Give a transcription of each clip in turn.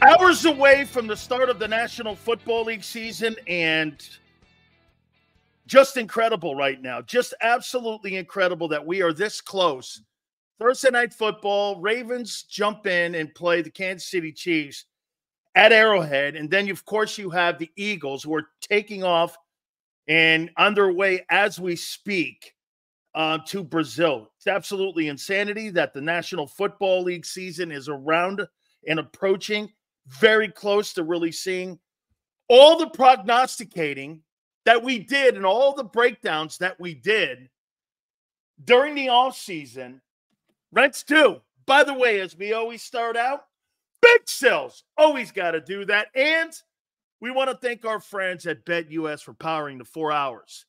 Hours away from the start of the National Football League season, and just incredible right now. Just absolutely incredible that we are this close. Thursday night football, Ravens jump in and play the Kansas City Chiefs at Arrowhead. And then, of course, you have the Eagles who are taking off and underway as we speak to Brazil. It's absolutely insanity that the National Football League season is around and approaching, very close to really seeing all the prognosticating that we did and all the breakdowns that we did during the offseason. Rents too. By the way, as we always start out, big sales. Always got to do that. And we want to thank our friends at BetUS for powering the 4 hours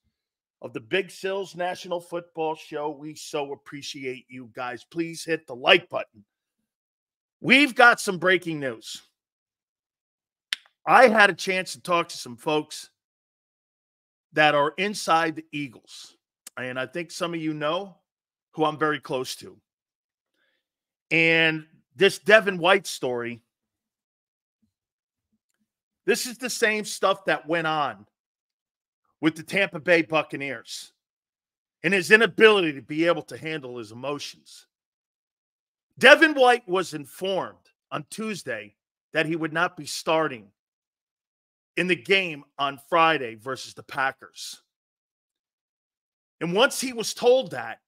of the Big Sills National Football Show. We so appreciate you guys. Please hit the like button. We've got some breaking news. I had a chance to talk to some folks that are inside the Eagles. And I think some of you know who I'm very close to. And this Devin White story, this is the same stuff that went on with the Tampa Bay Buccaneers and his inability to be able to handle his emotions. Devin White was informed on Tuesday that he would not be starting in the game on Friday versus the Packers. And once he was told that,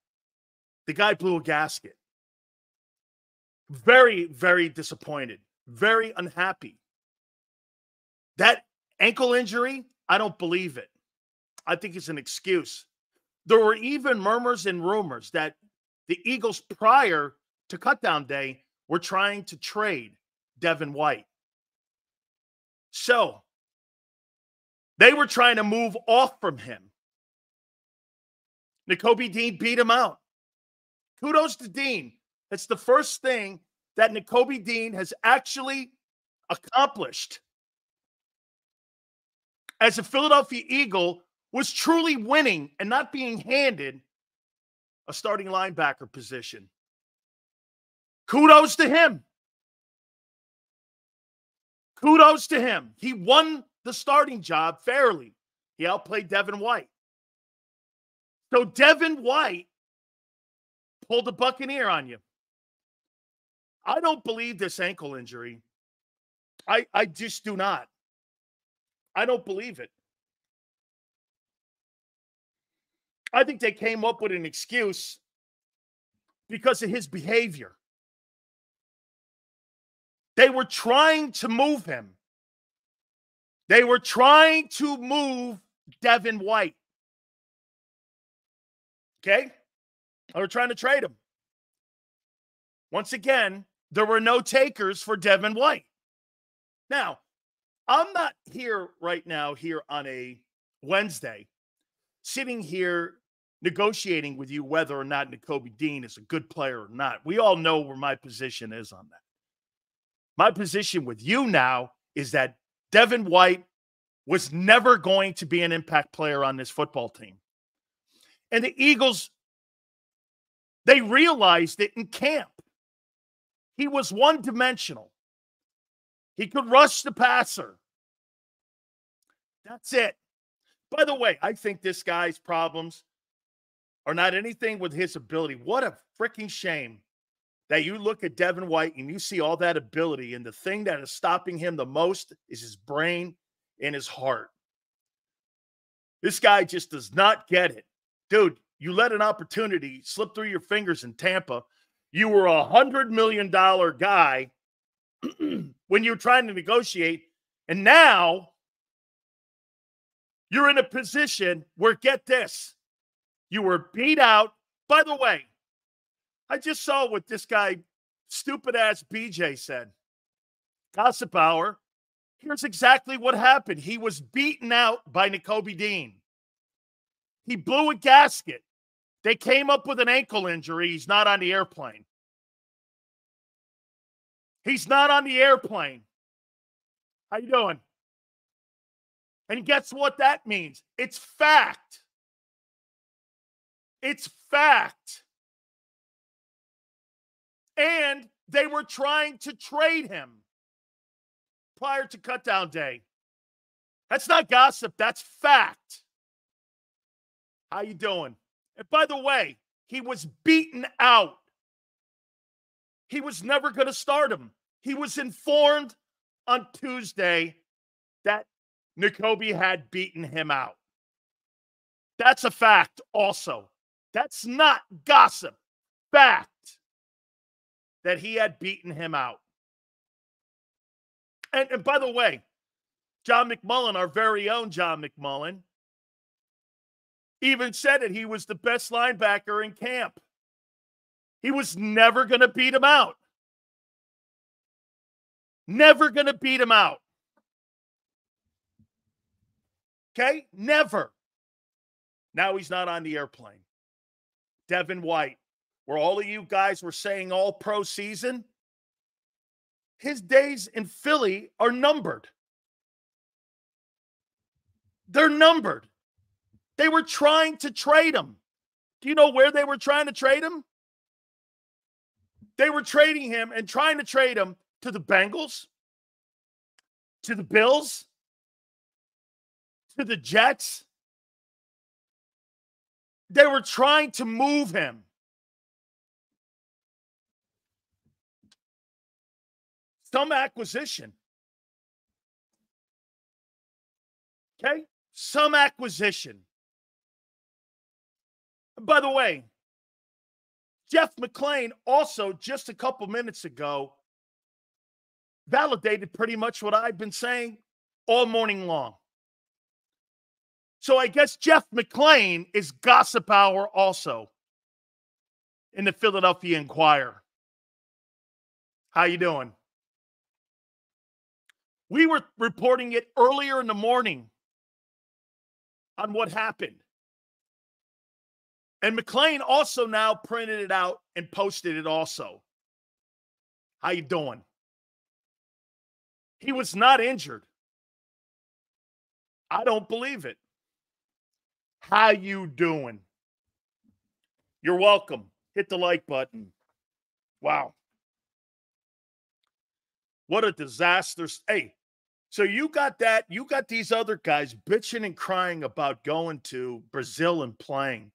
the guy blew a gasket. Very, very disappointed. Very unhappy. That ankle injury, I don't believe it. I think it's an excuse. There were even murmurs and rumors that the Eagles, prior to cutdown day, were trying to trade Devin White. So, they were trying to move off from him. Nakobe Dean beat him out. Kudos to Dean. It's the first thing that Nakobe Dean has actually accomplished as a Philadelphia Eagle, was truly winning and not being handed a starting linebacker position. Kudos to him. Kudos to him. He won the starting job fairly. He outplayed Devin White. So Devin White pulled a Buccaneer on you. I don't believe this ankle injury. I just do not. I don't believe it. I think they came up with an excuse because of his behavior. They were trying to move him. They were trying to move Devin White. Okay? They were trying to trade him. Once again, there were no takers for Devin White. Now, I'm not here right now, here on a Wednesday, sitting here negotiating with you whether or not Nakobe Dean is a good player or not. We all know where my position is on that. My position with you now is that Devin White was never going to be an impact player on this football team. And the Eagles, they realized it in camp. He was one-dimensional. He could rush the passer. That's it. By the way, I think this guy's problems are not anything with his ability. What a freaking shame that you look at Devin White and you see all that ability, and the thing that is stopping him the most is his brain and his heart. This guy just does not get it. Dude, you let an opportunity slip through your fingers in Tampa. You were a $100 million guy when you're trying to negotiate, and now you're in a position where, get this, you were beat out. By the way, I just saw what this guy, stupid-ass BJ, said. Gossip Hour. Here's exactly what happened. He was beaten out by Nakobe Dean. He blew a gasket. They came up with an ankle injury. He's not on the airplane. He's not on the airplane. How you doing? And guess what that means? It's fact. It's fact. And they were trying to trade him. prior to cutdown day. That's not gossip. That's fact. How you doing? And by the way, he was beaten out. He was never going to start him. He was informed on Tuesday that Nakobe had beaten him out. That's a fact also. That's not gossip. Fact that he had beaten him out. And by the way, John McMullen, our very own John McMullen, even said that he was the best linebacker in camp. He was never going to beat him out. Never going to beat him out. Okay? Never. Now he's not on the airplane. Devin White, where all of you guys were saying all pro season, his days in Philly are numbered. They're numbered. They were trying to trade him. Do you know where they were trying to trade him? They were trading him and trying to trade him to the Bengals, to the Bills, to the Jets. They were trying to move him. Some acquisition. Okay? Some acquisition. By the way, Jeff McClain also just a couple minutes ago validated pretty much what I've been saying all morning long. So I guess Jeff McClain is gossip hour also in the Philadelphia Inquirer. How you doing? We were reporting it earlier in the morning on what happened. And McClain also now printed it out and posted it also. How you doing? He was not injured. I don't believe it. How you doing? You're welcome. Hit the like button. Wow. What a disaster. Hey, so you got that. You got these other guys bitching and crying about going to Brazil and playing.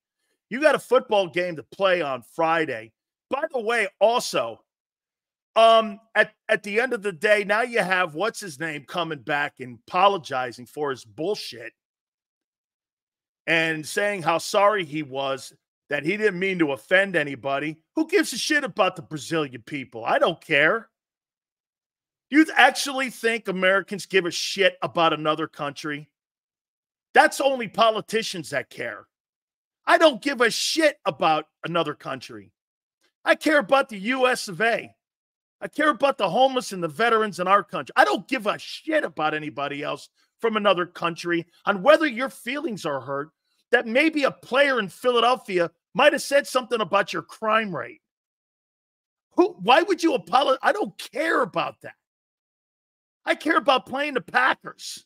You got a football game to play on Friday. By the way, also, at the end of the day, now you have what's his name coming back and apologizing for his bullshit and saying how sorry he was, that he didn't mean to offend anybody. Who gives a shit about the Brazilian people? I don't care. Do you actually think Americans give a shit about another country? That's only politicians that care. I don't give a shit about another country. I care about the US of A. I care about the homeless and the veterans in our country. I don't give a shit about anybody else from another country on whether your feelings are hurt, that maybe a player in Philadelphia might have said something about your crime rate. Why would you apologize? I don't care about that. I care about playing the Packers.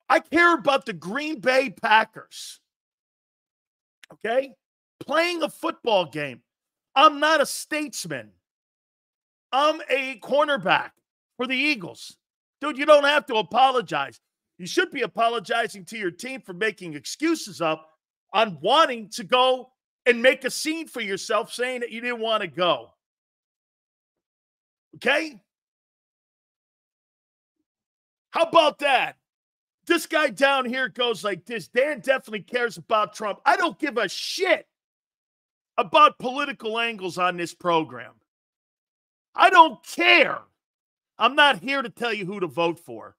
I care about the Green Bay Packers. Okay? Playing a football game. I'm not a statesman. I'm a cornerback for the Eagles. Dude, you don't have to apologize. You should be apologizing to your team for making excuses up on wanting to go and make a scene for yourself saying that you didn't want to go. Okay? How about that? This guy down here goes like this. Dan definitely cares about Trump. I don't give a shit about political angles on this program. I don't care. I'm not here to tell you who to vote for.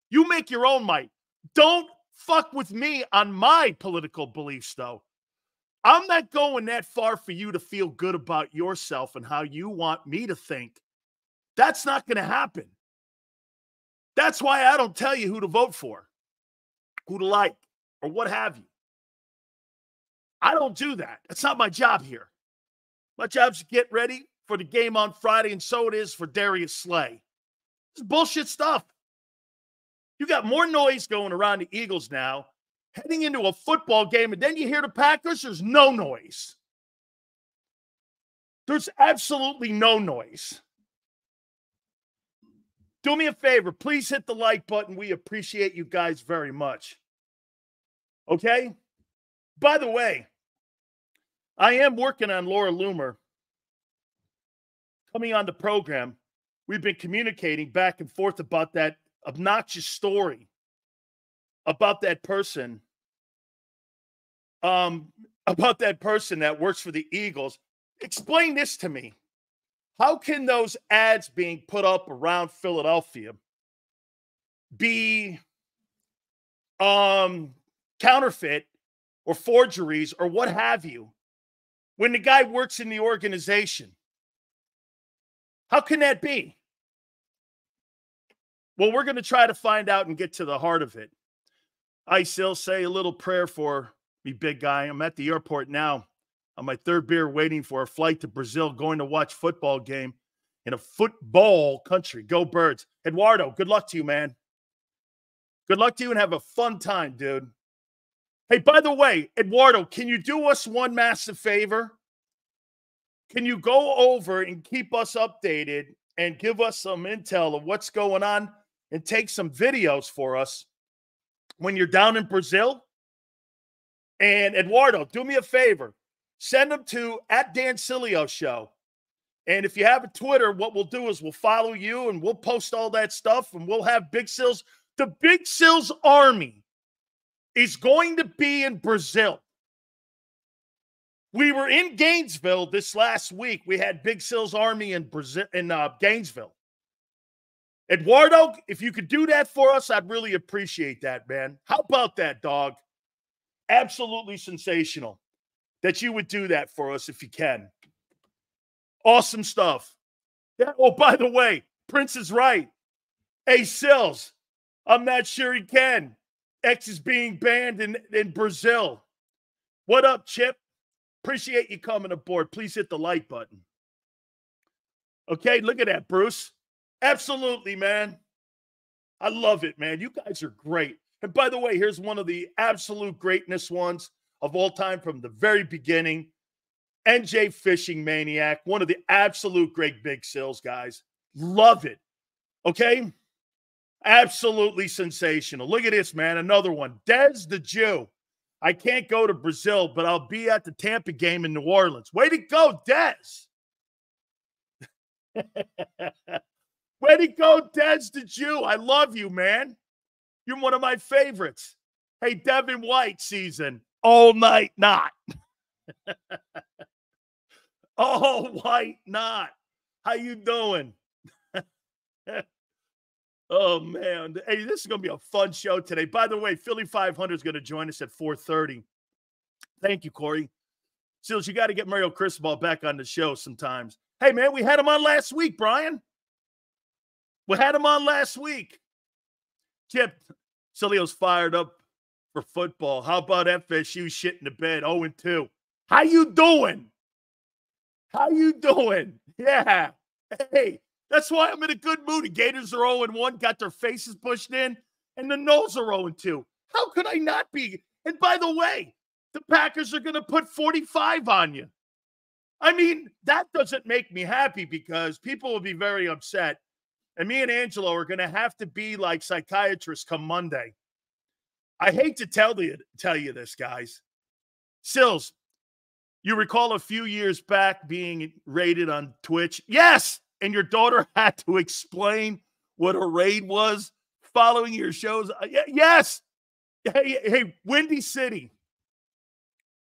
You make your own mind. Don't fuck with me on my political beliefs, though. I'm not going that far for you to feel good about yourself and how you want me to think. That's not going to happen. That's why I don't tell you who to vote for, who to like, or what have you. I don't do that. That's not my job here. My job is to get ready for the game on Friday, and so it is for Darius Slay. This is bullshit stuff. You got more noise going around the Eagles now, heading into a football game, and then you hear the Packers, there's no noise. There's absolutely no noise. Do me a favor. Please hit the like button. We appreciate you guys very much. Okay? By the way, I am working on Laura Loomer coming on the program. We've been communicating back and forth about that obnoxious story about that person. About that person that works for the Eagles. Explain this to me. How can those ads being put up around Philadelphia be counterfeit or forgeries or what have you when the guy works in the organization? How can that be? Well, we're going to try to find out and get to the heart of it. I still say a little prayer for me, big guy. I'm at the airport now on my third beer waiting for a flight to Brazil, going to watch football game in a football country. Go Birds. Eduardo, good luck to you, man. Good luck to you and have a fun time, dude. Hey, by the way, Eduardo, can you do us one massive favor? Can you go over and keep us updated and give us some intel of what's going on and take some videos for us when you're down in Brazil? And Eduardo, do me a favor. Send them to @Dan Show. And if you have a Twitter, what we'll do is we'll follow you and we'll post all that stuff and we'll have Big Sills. The Big Sills Army is going to be in Brazil. We were in Gainesville this last week. We had Big Sills Army in Brazil, in Gainesville. Eduardo, if you could do that for us, I'd really appreciate that, man. How about that, dog? Absolutely sensational that you would do that for us if you can. Awesome stuff. Yeah, oh, by the way, Prince is right. Hey, Sills, I'm not sure he can. X is being banned in Brazil. What up, Chip? Appreciate you coming aboard. Please hit the like button. Okay, look at that, Bruce. Absolutely, man. I love it, man. You guys are great. And by the way, here's one of the absolute greatness ones of all time from the very beginning. NJ Fishing Maniac, one of the absolute great Big Sills guys. Love it. Okay? Absolutely sensational. Look at this, man. Another one. Dez the Jew. I can't go to Brazil, but I'll be at the Tampa game in New Orleans. Way to go, Dez. Way to go, Dez the Jew. I love you, man. You're one of my favorites. Hey, Devin White season. All night not. All white not. How you doing? Oh, man. Hey, this is going to be a fun show today. By the way, Philly 500 is going to join us at 4:30. Thank you, Corey. Seals, you got to get Mario Cristobal back on the show sometimes. Hey, man, we had him on last week, Brian. We had him on last week. Chip, Sileo's fired up for football. How about FSU shitting the bed 0-2? How you doing? How you doing? Yeah. Hey, that's why I'm in a good mood. The Gators are 0-1, got their faces pushed in, and the Knolls are 0-2. How could I not be? And by the way, the Packers are going to put 45 on you. I mean, that doesn't make me happy because people will be very upset. And me and Angelo are going to have to be like psychiatrists come Monday. I hate to tell you this, guys. Sills, you recall a few years back being raided on Twitch? Yes! And your daughter had to explain what a raid was following your shows? Yes! Hey, Windy City.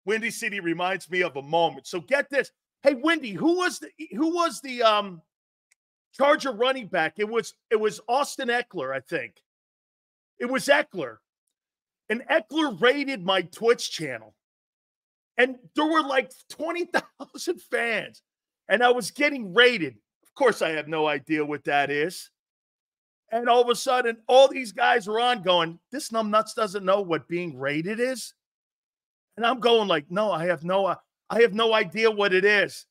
Windy City reminds me of a moment. So get this. Hey, Windy, who was the Charger running back? It was Austin Eckler, I think. It was Eckler. And Eckler raided my Twitch channel. And there were like 20,000 fans. And I was getting raided. Of course, I have no idea what that is. And all of a sudden, all these guys were on going, this numbnuts doesn't know what being raided is. And I'm going like, no, I have no idea what it is.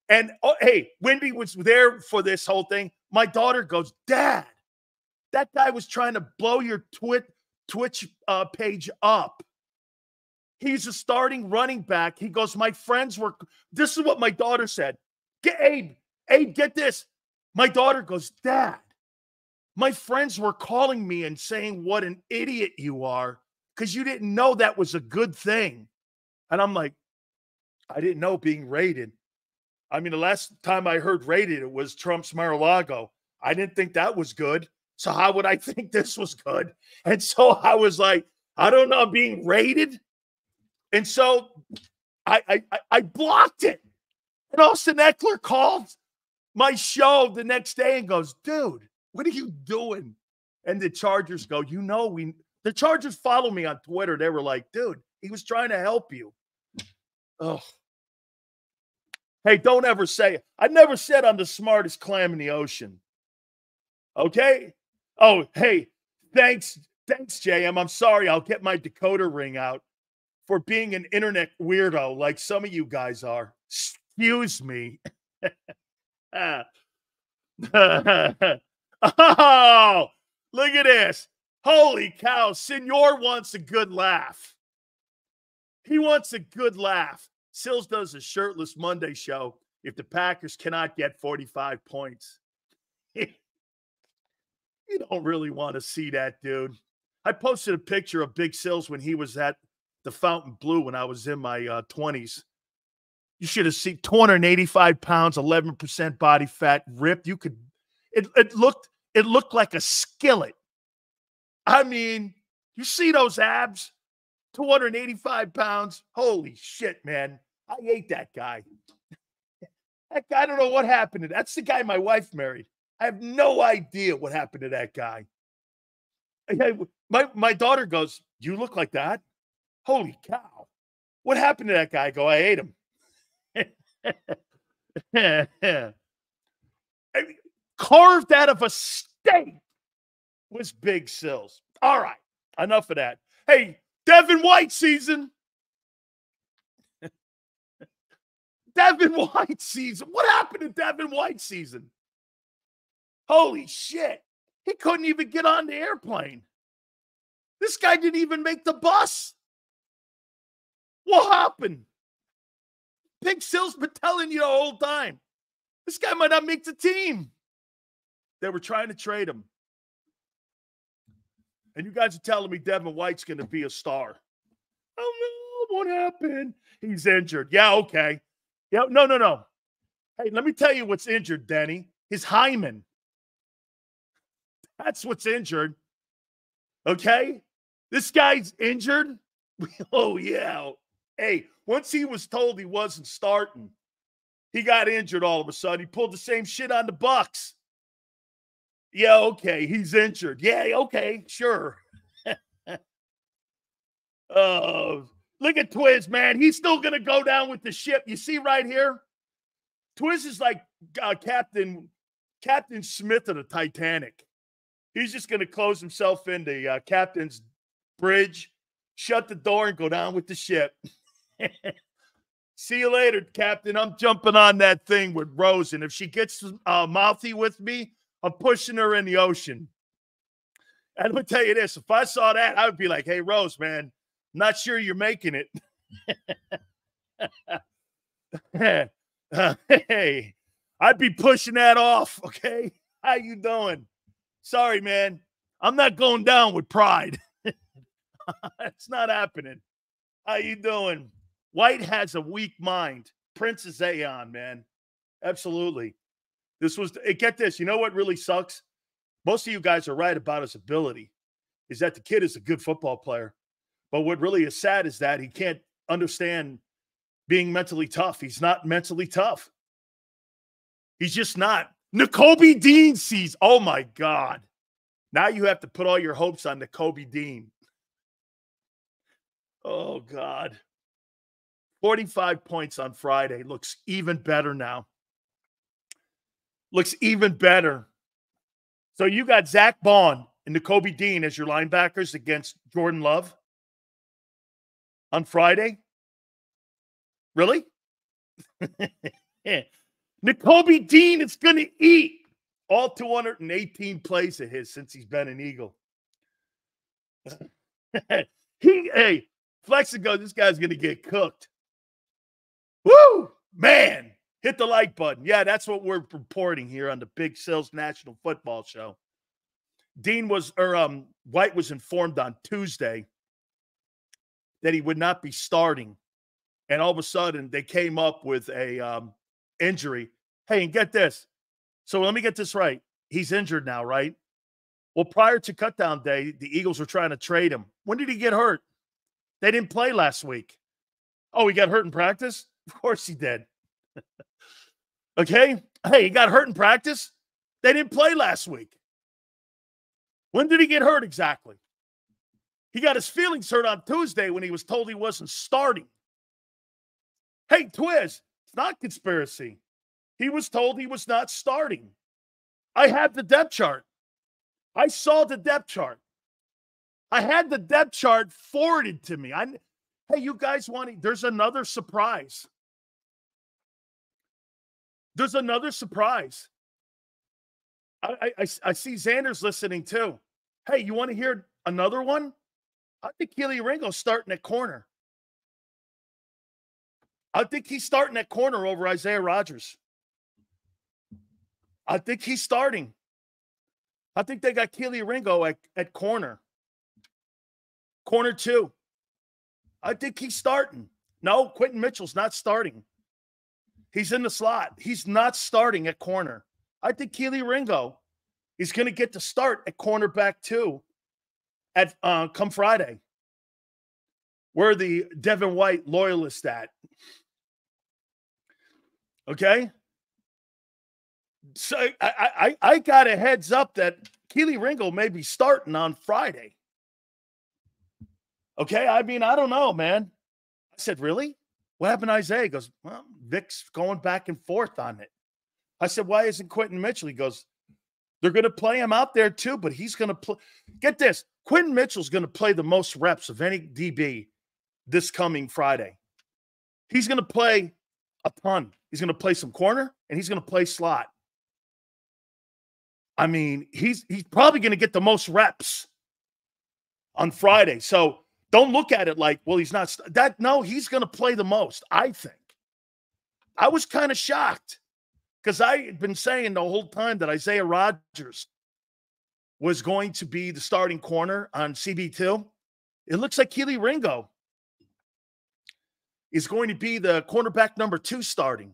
And hey, Wendy was there for this whole thing. My daughter goes, Dad, that guy was trying to blow your Twitch page up. He's a starting running back. He goes, my friends were, this is what my daughter said. Abe, get this. My daughter goes, Dad, My friends were calling me and saying what an idiot you are because you didn't know that was a good thing. And I'm like, I didn't know being rated. I mean, the last time I heard rated, it was Trump's Mar-a-Lago. I didn't think that was good. So how would I think this was good? And so I was like, I don't know, being rated. And so I blocked it. And Austin Eckler called my show the next day and goes, dude, what are you doing? And the Chargers go, the Chargers follow me on Twitter. They were like, dude, he was trying to help you. Oh. Hey, don't ever say, I never said I'm the smartest clam in the ocean. Okay? Oh, hey, thanks, JM. I'm sorry. I'll get my decoder ring out for being an internet weirdo like some of you guys are. Excuse me. Oh, look at this. Holy cow. Senor wants a good laugh. He wants a good laugh. Sills does a shirtless Monday show if the Packers cannot get 45 points. You don't really want to see that, dude. I posted a picture of Big Sills when he was at the Fountain Blue when I was in my 20s. You should have seen 285 pounds, 11% body fat, ripped. It looked like a skillet. I mean, you see those abs? 285 pounds. Holy shit, man. I hate that guy. That guy, I don't know what happened to that. That's the guy my wife married. I have no idea what happened to that guy. My daughter goes, you look like that? Holy cow. What happened to that guy? I go, I hate him. Carved out of a steak was Big Sills. All right, enough of that. Hey, Devin White season. Devin White season. What happened to Devin White season? Holy shit. He couldn't even get on the airplane. This guy didn't even make the bus. What happened? Big Sills been telling you the whole time. This guy might not make the team. They were trying to trade him. And you guys are telling me Devin White's going to be a star. Oh, no, what happened? He's injured. Yeah, okay. Yeah, no. Hey, let me tell you what's injured, Denny. His hymen. That's what's injured. Okay? This guy's injured. Oh, yeah. Hey, once he was told he wasn't starting, he got injured all of a sudden. He pulled the same shit on the Bucks. Yeah, okay, he's injured. Yeah, okay, sure. Oh, look at Twiz, man. He's still going to go down with the ship. You see right here? Twiz is like Captain Smith of the Titanic. He's just going to close himself in the captain's bridge, shut the door, and go down with the ship. See you later, Captain. I'm jumping on that thing with Rose, and if she gets mouthy with me, I'm pushing her in the ocean. And I'm going to tell you this. If I saw that, I would be like, hey, Rose, man, I'm not sure you're making it. Hey, I'd be pushing that off, okay? How you doing? Sorry, man. I'm not going down with pride. It's not happening. How you doing? White has a weak mind. Princess Aeon, man. Absolutely. Get this. You know what really sucks? Most of you guys are right about his ability, is that the kid is a good football player. But what really is sad is that he can't understand being mentally tough. He's not mentally tough. He's just not. Nakobe Dean sees, oh my God. Now you have to put all your hopes on Nakobe Dean. Oh God. 45 points on Friday. Looks even better now. Looks even better. So you got Zach Bond and Nakobe Dean as your linebackers against Jordan Love on Friday? Really? Nakobe Dean is going to eat all 218 plays of his since he's been an Eagle. Hey, Flex and go, this guy's going to get cooked. Woo! Man, hit the like button. Yeah, that's what we're reporting here on the Big Sills National Football Show. White was informed on Tuesday that he would not be starting. And all of a sudden, they came up with a injury. Hey, and get this. So let me get this right. He's injured now, right? Well, prior to cutdown day, the Eagles were trying to trade him. When did he get hurt? They didn't play last week. Oh, he got hurt in practice? Of course he did. Okay? Hey, he got hurt in practice? They didn't play last week. When did he get hurt exactly? He got his feelings hurt on Tuesday when he was told he wasn't starting. Hey, Twiz, it's not conspiracy. He was told he was not starting. I had the depth chart. I saw the depth chart. I had the depth chart forwarded to me. Hey, you guys there's another surprise. There's another surprise. I see Xander's listening too. Hey, you want to hear another one? I think Kelee Ringo's starting at corner. I think he's starting at corner over Isaiah Rodgers. I think he's starting. I think they got Kelee Ringo at corner. Corner 2. I think he's starting. No, Quentin Mitchell's not starting. He's in the slot. He's not starting at corner. I think Kelee Ringo is going to get to start at cornerback 2 at come Friday. Where the Devin White loyalist at? Okay? So I got a heads up that Kelee Ringo may be starting on Friday. Okay? I mean, I don't know, man. I said, really? What happened to Isaiah? He goes, well, Vic's going back and forth on it. I said, why isn't Quentin Mitchell? He goes, they're going to play him out there too, but he's going to play. Get this. Quentin Mitchell's going to play the most reps of any DB this coming Friday. He's going to play a ton. He's going to play some corner, and he's going to play slot. I mean, he's probably going to get the most reps on Friday. So don't look at it like, well, he's not that. No, he's going to play the most, I think. I was kind of shocked because I had been saying the whole time that Isaiah Rodgers was going to be the starting corner on CB2. It looks like Kelee Ringo is going to be the cornerback number 2 starting.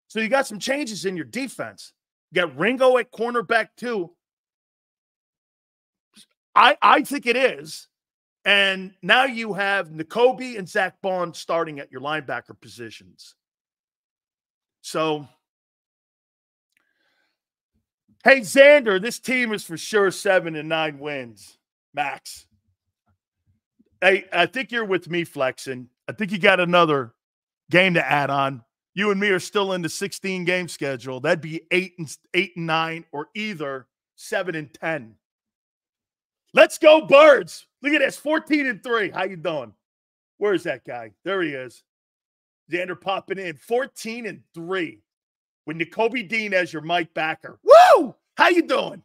So you got some changes in your defense. You got Ringo at cornerback 2. I think it is. And now you have Nakobe and Zach Bond starting at your linebacker positions. So, hey, Xander, this team is for sure 7-9 wins, max. Hey, I think you're with me, Flexing. I think you got another game to add on. You and me are still in the 16-game schedule. That'd be 8-9 or either 7-10. Let's go, Birds. Look at this, 14-3. How you doing? Where's that guy? There he is. Xander popping in, 14-3 with Nakobe Dean as your Mike backer. Woo! How you doing?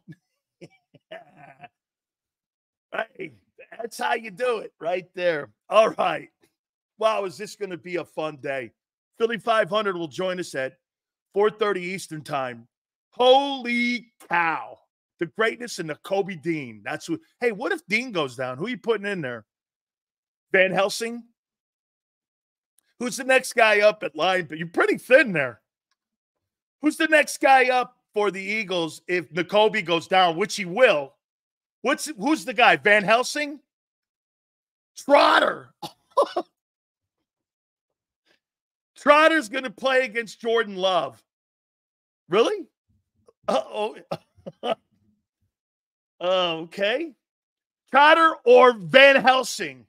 Hey, that's how you do it right there. All right. Wow, is this going to be a fun day? Philly 500 will join us at 4:30 Eastern time. Holy cow. The greatness in Nakobe Dean. That's who. Hey, what if Dean goes down? Who are you putting in there? Van Helsing? Who's the next guy up at line? But you're pretty thin there. Who's the next guy up for the Eagles if Nakobe goes down, which he will? Who's the guy? Van Helsing? Trotter. Trotter's going to play against Jordan Love. Really? Uh-oh. Okay. Trotter or Van Helsing?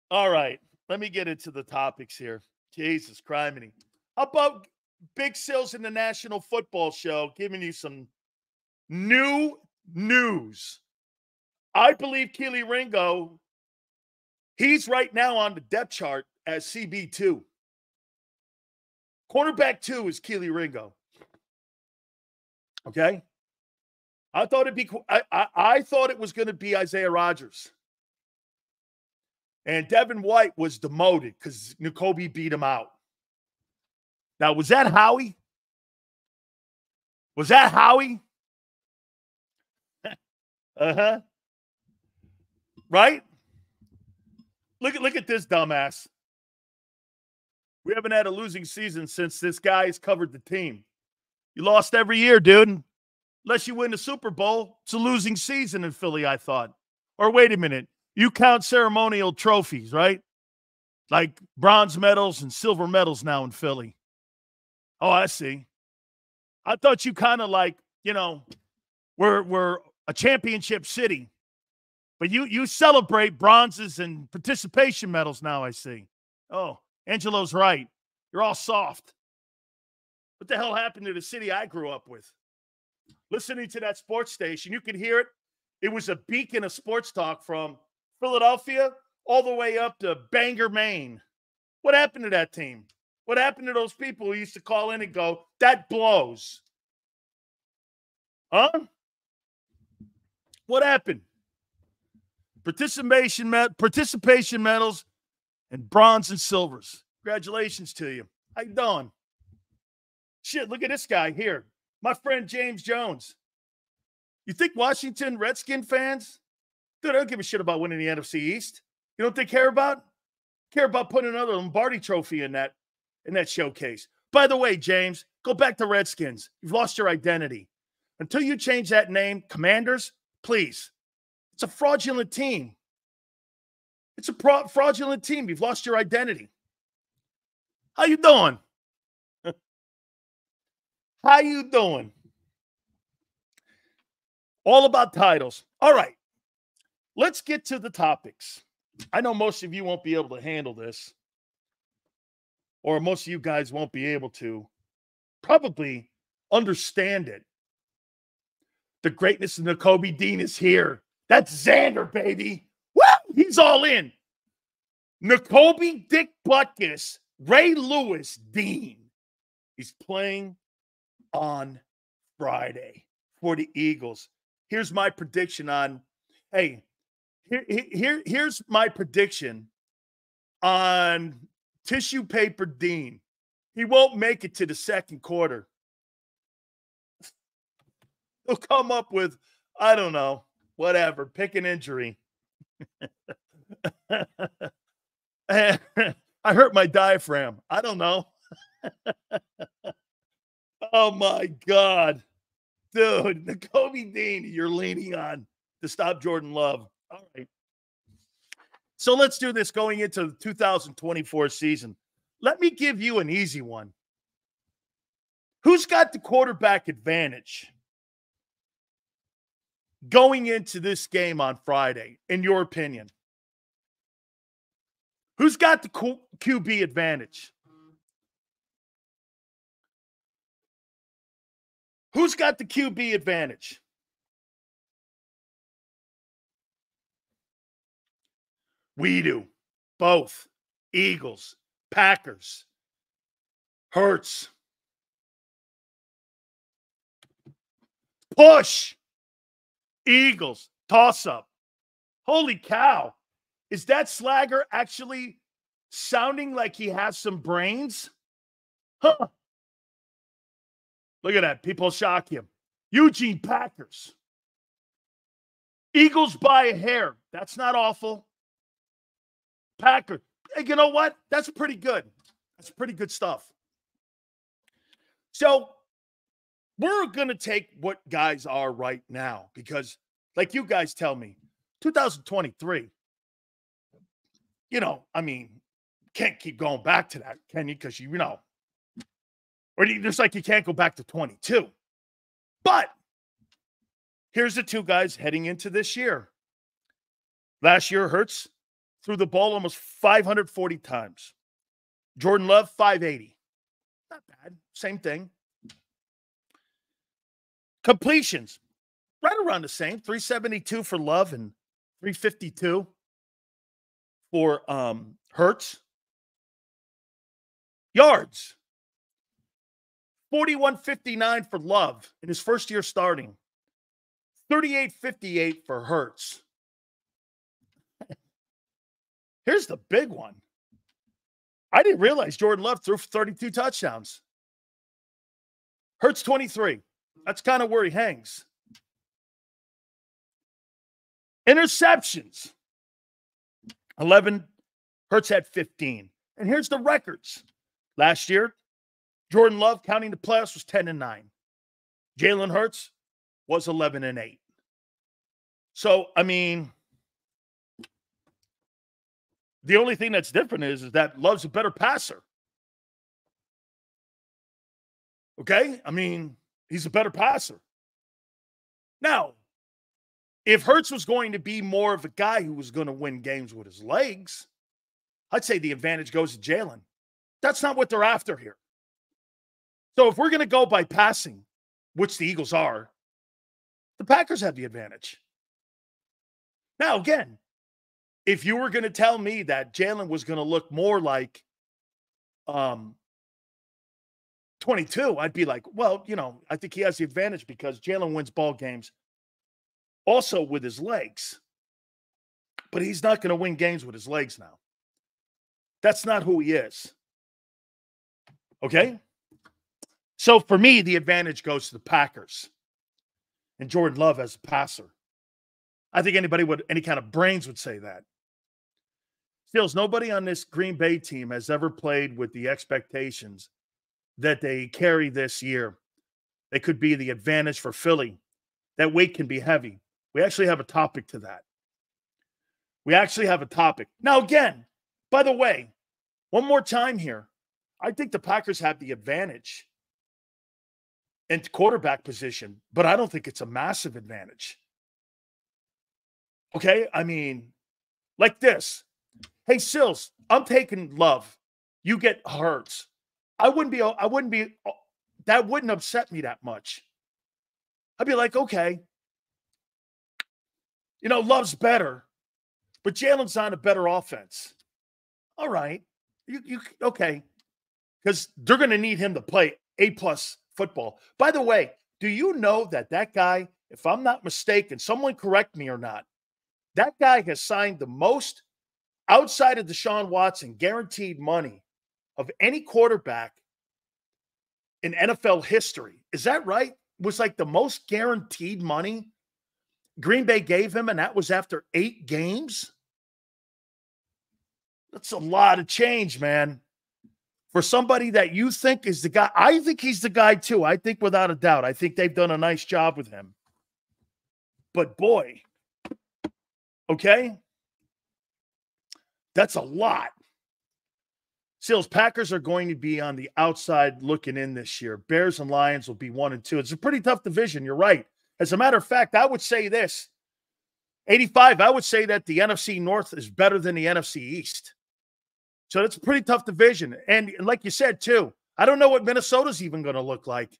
All right. Let me get into the topics here. Jesus criminy. How about Big Sills in the National Football Show giving you some new news? I believe Kelee Ringo, he's right now on the depth chart as CB2. Cornerback 2 is Kelee Ringo. Okay? I thought it was going to be Isaiah Rodgers. And Devin White was demoted because Nakobe beat him out. Now, was that Howie? Was that Howie? Uh-huh. Right? Look at this dumbass. We haven't had a losing season since this guy's covered the team. You lost every year, dude. Unless you win the Super Bowl, it's a losing season in Philly, I thought. Or wait a minute. You count ceremonial trophies, right? Like bronze medals and silver medals now in Philly. Oh, I see. I thought you kind of like, we're a championship city. But you celebrate bronzes and participation medals now, I see. Oh, Angelo's right. You're all soft. What the hell happened to the city I grew up with? Listening to that sports station, you could hear it. It was a beacon of sports talk from Philadelphia all the way up to Bangor, Maine. What happened to that team? What happened to those people who used to call in and go, that blows? Huh? What happened? Participation medals and bronze and silvers. Congratulations to you. How you doing? Shit, look at this guy here. My friend James Jones. You think Washington Redskin fans? Dude, I don't give a shit about winning the NFC East. You know what they care about? Care about putting another Lombardi trophy in that showcase. By the way, James, go back to Redskins. You've lost your identity. Until you change that name, Commanders, please. It's a fraudulent team. It's a fraudulent team. You've lost your identity. How you doing? How you doing? All about titles. All right. Let's get to the topics. I know most of you won't be able to handle this, or most of you guys won't be able to probably understand it. The greatness of Nakobe Dean is here. That's Xander, baby. Woo! He's all in. Nakobe Dick Butkus, Ray Lewis Dean. He's playing on Friday for the Eagles. Here's my prediction on, here's my prediction on Tissue Paper Dean. He won't make it to the second quarter. He'll come up with, I don't know, whatever, pick an injury. I hurt my diaphragm. I don't know. Oh, my God. Dude, Nakobe Dean, you're leaning on to stop Jordan Love. All right. So let's do this going into the 2024 season. Let me give you an easy one. Who's got the quarterback advantage going into this game on Friday, in your opinion? Who's got the QB advantage? Who's got the QB advantage? We do. Both. Eagles, Packers, Hurts. Push. Eagles, toss-up. Holy cow. Is that Slagger actually sounding like he has some brains? Huh. Look at that. People shock him. Eugene Packers. Eagles by a hair. That's not awful. Packers. Hey, you know what? That's pretty good. That's pretty good stuff. So we're going to take what guys are right now because, like you guys tell me, 2023, can't keep going back to that, can you? Because, or just like you can't go back to 22. But here's the two guys heading into this year. Last year, Hurts threw the ball almost 540 times. Jordan Love, 580. Not bad. Same thing. Completions, right around the same. 372 for Love and 352 for Hurts. Yards, 4159 for Love in his first year starting. 3858 for Hurts. Here's the big one. I didn't realize Jordan Love threw 32 touchdowns. Hurts 23. That's kind of where he hangs. Interceptions, 11. Hurts had 15. And here's the records. Last year, Jordan Love, counting the playoffs, was 10-9. Jalen Hurts was 11-8. So, I mean, the only thing that's different is that Love's a better passer. Okay? I mean, he's a better passer. Now, if Hurts was going to be more of a guy who was going to win games with his legs, I'd say the advantage goes to Jalen. That's not what they're after here. So if we're going to go by passing, which the Eagles are, the Packers have the advantage. Now, again, if you were going to tell me that Jalen was going to look more like 22, I'd be like, well, I think he has the advantage because Jalen wins ball games also with his legs. But he's not going to win games with his legs now. That's not who he is. Okay? So for me, the advantage goes to the Packers and Jordan Love as a passer. I think anybody with any kind of brains would say that. Still, nobody on this Green Bay team has ever played with the expectations that they carry this year. They could be the advantage for Philly. That weight can be heavy. We actually have a topic to that. We actually have a topic. Now, again, by the way, one more time here. I think the Packers have the advantage in quarterback position, but I don't think it's a massive advantage. Okay? I mean, like this. Hey, Sills, I'm taking Love. You get Hurts. That wouldn't upset me that much. I'd be like, okay, Love's better, but Jalen's on a better offense. All right. Okay. Because they're going to need him to play A-plus football. By the way, do you know that guy, if I'm not mistaken, someone correct me or not, that guy has signed the most outside of Deshaun Watson guaranteed money of any quarterback in NFL history. Is that right? It was like the most guaranteed money Green Bay gave him, and that was after 8 games? That's a lot of change, man. For somebody that you think is the guy, I think he's the guy too. I think without a doubt. I think they've done a nice job with him. But boy, okay? That's a lot. Seals, Packers are going to be on the outside looking in this year. Bears and Lions will be 1 and 2. It's a pretty tough division. You're right. As a matter of fact, I would say this. 85, I would say that the NFC North is better than the NFC East. So it's a pretty tough division. And like you said, too, I don't know what Minnesota's even going to look like.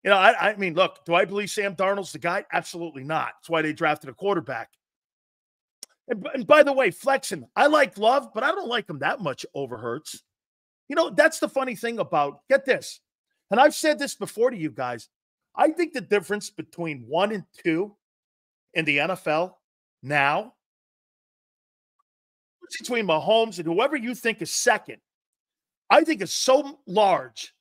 I mean, look, do I believe Sam Darnold's the guy? Absolutely not. That's why they drafted a quarterback. And by the way, flexing, I like Love, but I don't like him that much over Hurts. That's the funny thing about, get this, and I've said this before to you guys, I think the difference between 1 and 2 in the NFL now, between Mahomes and whoever you think is second, I think is so large.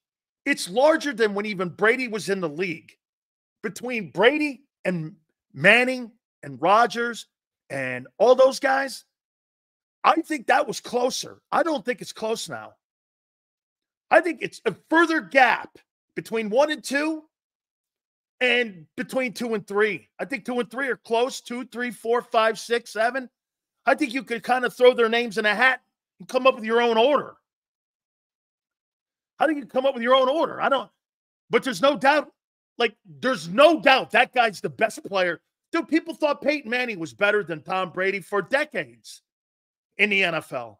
It's larger than when even Brady was in the league. Between Brady and Manning and Rodgers and all those guys, I think that was closer. I don't think it's close now. I think it's a further gap between 1 and 2 and between 2 and 3. I think 2 and 3 are close. 2, 3, 4, 5, 6, 7. I think you could kind of throw their names in a hat and come up with your own order. How do you come up with your own order? But there's no doubt, there's no doubt that guy's the best player. Dude, people thought Peyton Manning was better than Tom Brady for decades in the NFL.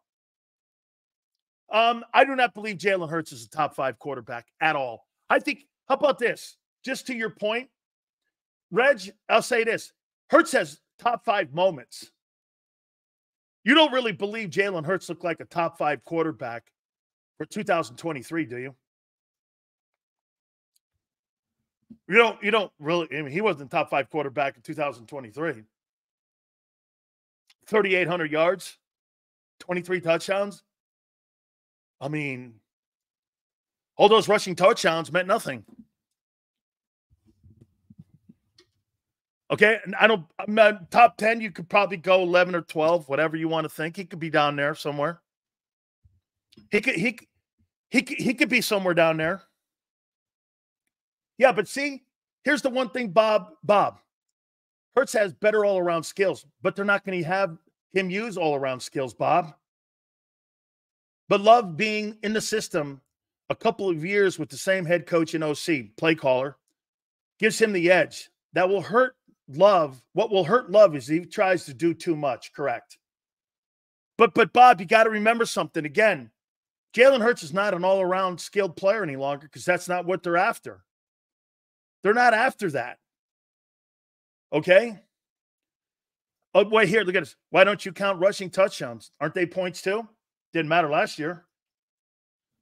I do not believe Jalen Hurts is a top 5 quarterback at all. I think, how about this? Just to your point, Reg, I'll say this. Hurts has top 5 moments. You don't really believe Jalen Hurts looked like a top 5 quarterback for 2023, do you? You don't really, I mean, he wasn't top 5 quarterback in 2023. 3,800 yards, 23 touchdowns. I mean, all those rushing touchdowns meant nothing. Okay, and I'm not top 10. You could probably go 11 or 12, whatever you want to think. He could be down there somewhere. He could be somewhere down there. Yeah, but see, here's the one thing, Bob. Hurts has better all-around skills, but they're not going to have him use all-around skills, Bob. But Love being in the system a couple of years with the same head coach and OC, play caller, gives him the edge. That will hurt Love. What will hurt Love is he tries to do too much, correct? But Bob, you got to remember something. Again, Jalen Hurts is not an all-around skilled player any longer because that's not what they're after. They're not after that. Okay? Oh, wait, here, look at this. Why don't you count rushing touchdowns? Aren't they points too? Didn't matter last year.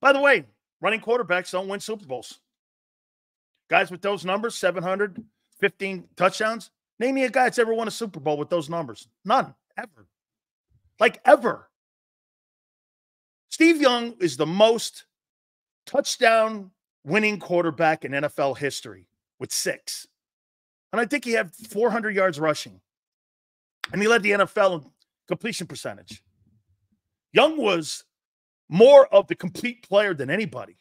By the way, running quarterbacks don't win Super Bowls. Guys with those numbers, 715 touchdowns, name me a guy that's ever won a Super Bowl with those numbers. None, ever. Like, ever. Steve Young is the most touchdown winning quarterback in NFL history with 6. And I think he had 400 yards rushing. And he led the NFL in completion percentage. Young was more of the complete player than anybody.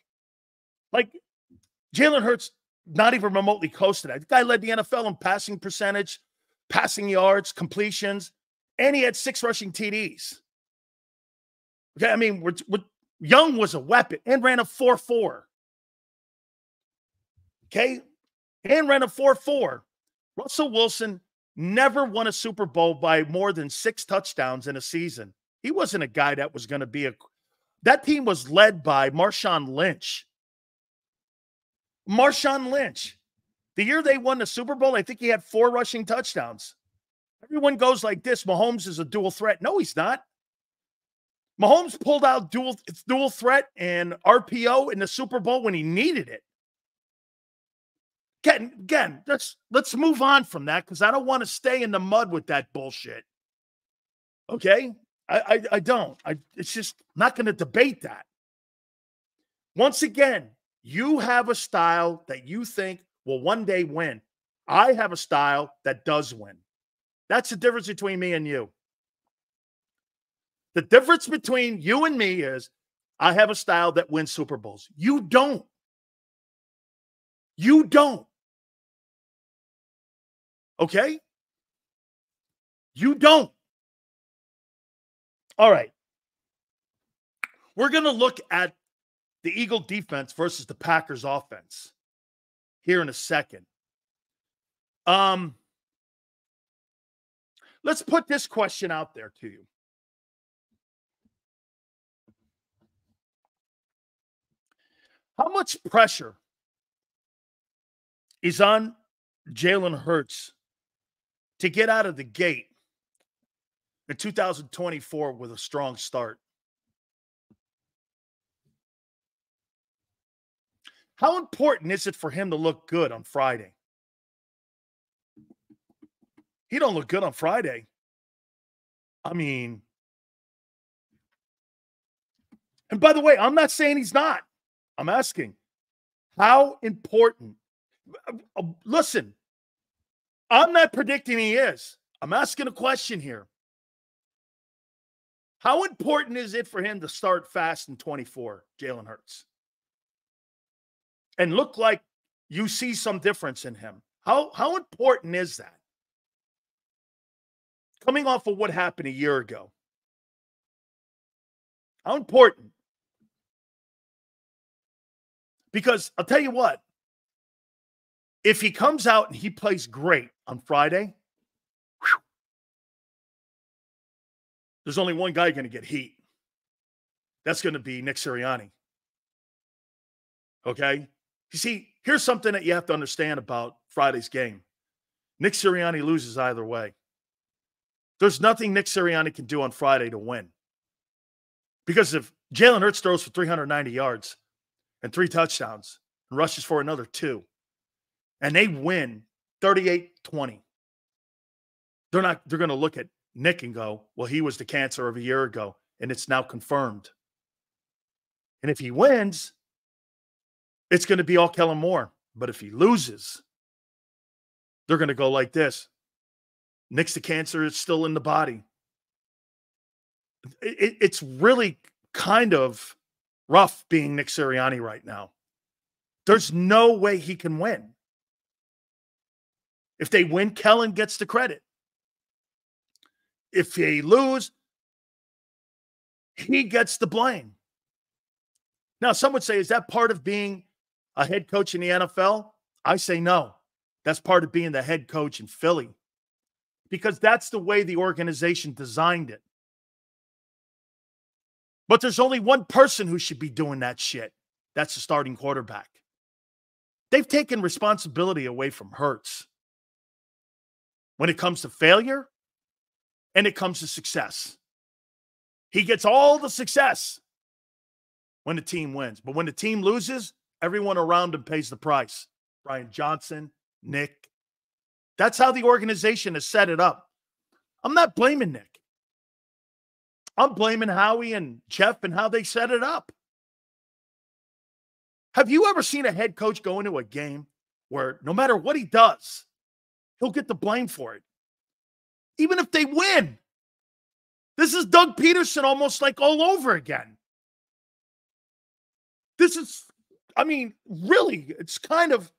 Like, Jalen Hurts, not even remotely close to that. The guy led the NFL in passing percentage, passing yards, completions, and he had 6 rushing TDs. Okay, I mean, Young was a weapon and ran a 4.4. Okay, and ran a 4.4. Russell Wilson never won a Super Bowl by more than 6 touchdowns in a season. He wasn't a guy that was going to be that team was led by Marshawn Lynch. Marshawn Lynch. The year they won the Super Bowl, I think he had 4 rushing touchdowns. Everyone goes like this, Mahomes is a dual threat. No, he's not. Mahomes pulled out dual threat and RPO in the Super Bowl when he needed it. Again, let's move on from that because I don't want to stay in the mud with that bullshit. Okay? I don't. It's just not going to debate that. Once again, you have a style that you think will one day win. I have a style that does win. That's the difference between me and you. The difference between you and me is I have a style that wins Super Bowls. You don't. You don't. Okay? You don't. All right. We're going to look at the Eagle defense versus the Packers offense here in a second. Let's put this question out there to you. How much pressure is on Jalen Hurts to get out of the gate in 2024 with a strong start? How important is it for him to look good on Friday? He don't look good on Friday. I mean, and by the way, I'm not saying he's not. I'm asking, how important? Listen, I'm not predicting he is. I'm asking a question here. How important is it for him to start fast in 24, Jalen Hurts? And look like you see some difference in him. How important is that? Coming off of what happened a year ago. How important? Because I'll tell you what, if he comes out and he plays great on Friday, there's only one guy going to get heat. That's going to be Nick Sirianni. Okay? You see, here's something that you have to understand about Friday's game. Nick Sirianni loses either way. There's nothing Nick Sirianni can do on Friday to win. Because if Jalen Hurts throws for 390 yards and 3 touchdowns and rushes for another 2, and they win 38-20, they're going to look at Nick and go, well, he was the cancer of a year ago, and it's now confirmed. And if he wins, it's going to be all Kellen Moore. But if he loses, they're going to go like this. Nick's the cancer is still in the body. It's really kind of rough being Nick Sirianni right now. There's no way he can win. If they win, Kellen gets the credit. If they lose, he gets the blame. Now, some would say, is that part of being a head coach in the NFL? I say no. That's part of being the head coach in Philly. Because that's the way the organization designed it. But there's only one person who should be doing that shit. That's the starting quarterback. They've taken responsibility away from Hurts when it comes to failure and it comes to success. He gets all the success when the team wins. But when the team loses, everyone around him pays the price. Brian Johnson, Nick. That's how the organization has set it up. I'm not blaming Nick. I'm blaming Howie and Jeff and how they set it up. Have you ever seen a head coach go into a game where no matter what he does, he'll get the blame for it? Even if they win. This is Doug Peterson almost like all over again. This is, I mean, really, it's kind of,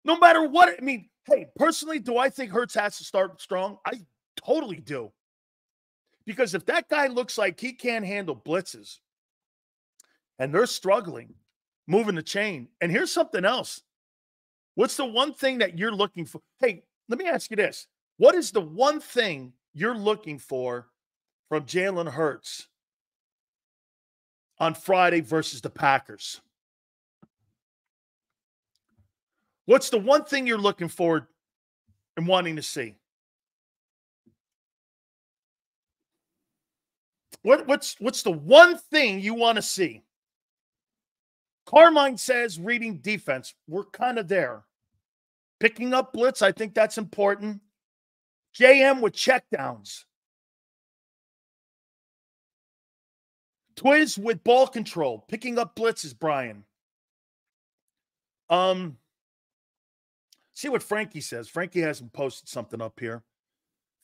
no matter what, I mean, hey, personally, do I think Hurts has to start strong? I totally do. Because if that guy looks like he can't handle blitzes and they're struggling, moving the chain, and here's something else. What's the one thing that you're looking for? Hey, let me ask you this. What is the one thing you're looking for from Jalen Hurts on Friday versus the Packers? What's the one thing you're looking for and wanting to see? What's the one thing you want to see? Carmine says reading defense. We're kind of there. Picking up blitz, I think that's important. JM with checkdowns. Twiz with ball control. Picking up blitzes, Brian. See what Frankie says. Frankie hasn't posted something up here.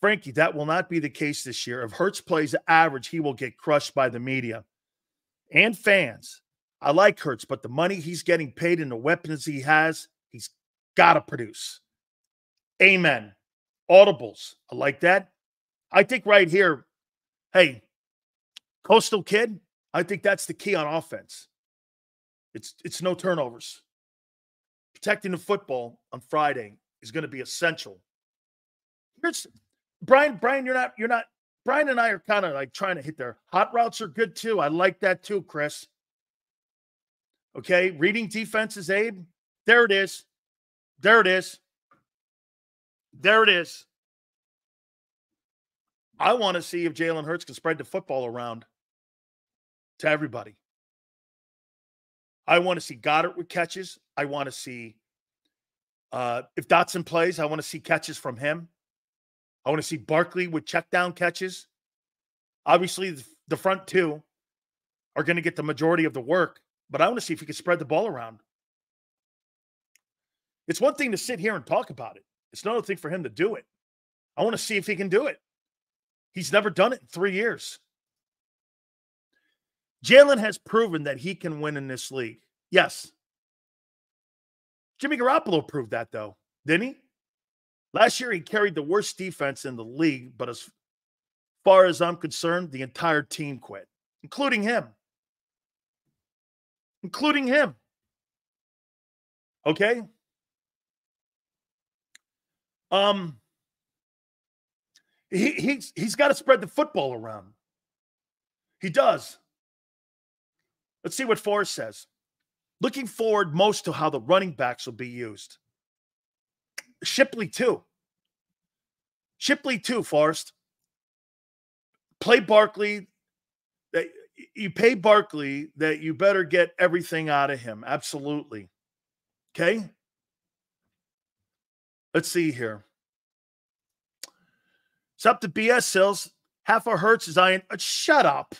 Frankie, that will not be the case this year. If Hurts plays average, he will get crushed by the media and fans. I like Hurts, but the money he's getting paid and the weapons he has, he's got to produce. Amen. Audibles. I like that. I think right here, hey, Coastal Kid, I think that's the key on offense. It's no turnovers. Protecting the football on Friday is going to be essential. Here's Brian, you're not, Brian and I are kind of like trying to hit their hot routes are good too. I like that too, Chris. Okay, reading defenses, Abe. There it is. There it is. There it is. I want to see if Jalen Hurts can spread the football around to everybody. I want to see Goddard with catches. I want to see, if Dotson plays, I want to see catches from him. I want to see Barkley with check down catches. Obviously, the front two are going to get the majority of the work, but I want to see if he can spread the ball around. It's one thing to sit here and talk about it. It's another thing for him to do it. I want to see if he can do it. He's never done it in 3 years. Jalen has proven that he can win in this league. Yes. Jimmy Garoppolo proved that, though, didn't he? Last year, he carried the worst defense in the league, but as far as I'm concerned, the entire team quit, including him. Including him. Okay? He's got to spread the football around. He does. Let's see what Forrest says. Looking forward most to how the running backs will be used. Shipley, too. Shipley, too, Forrest. Play Barkley. You pay Barkley that you better get everything out of him. Absolutely. Okay? Let's see here. It's up to BS, Sills. Half of Hurts is iron. Shut up.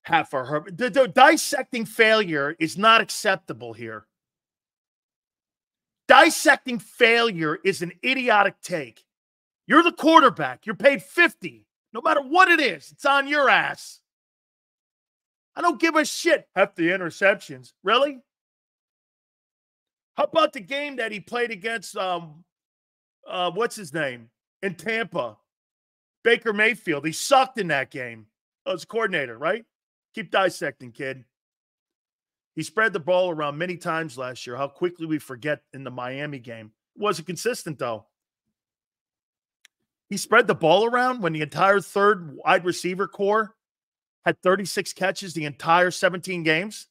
Half of Hurts. The dissecting failure is not acceptable here. Dissecting failure is an idiotic take. You're the quarterback. You're paid $50. No matter what it is, it's on your ass. I don't give a shit. Half the interceptions. Really? How about the game that he played against, what's his name, in Tampa? Baker Mayfield. He sucked in that game. As a coordinator, right? Keep dissecting, kid. He spread the ball around many times last year. How quickly we forget in the Miami game. Wasn't consistent, though. He spread the ball around when the entire third wide receiver core had 36 catches the entire 17 games.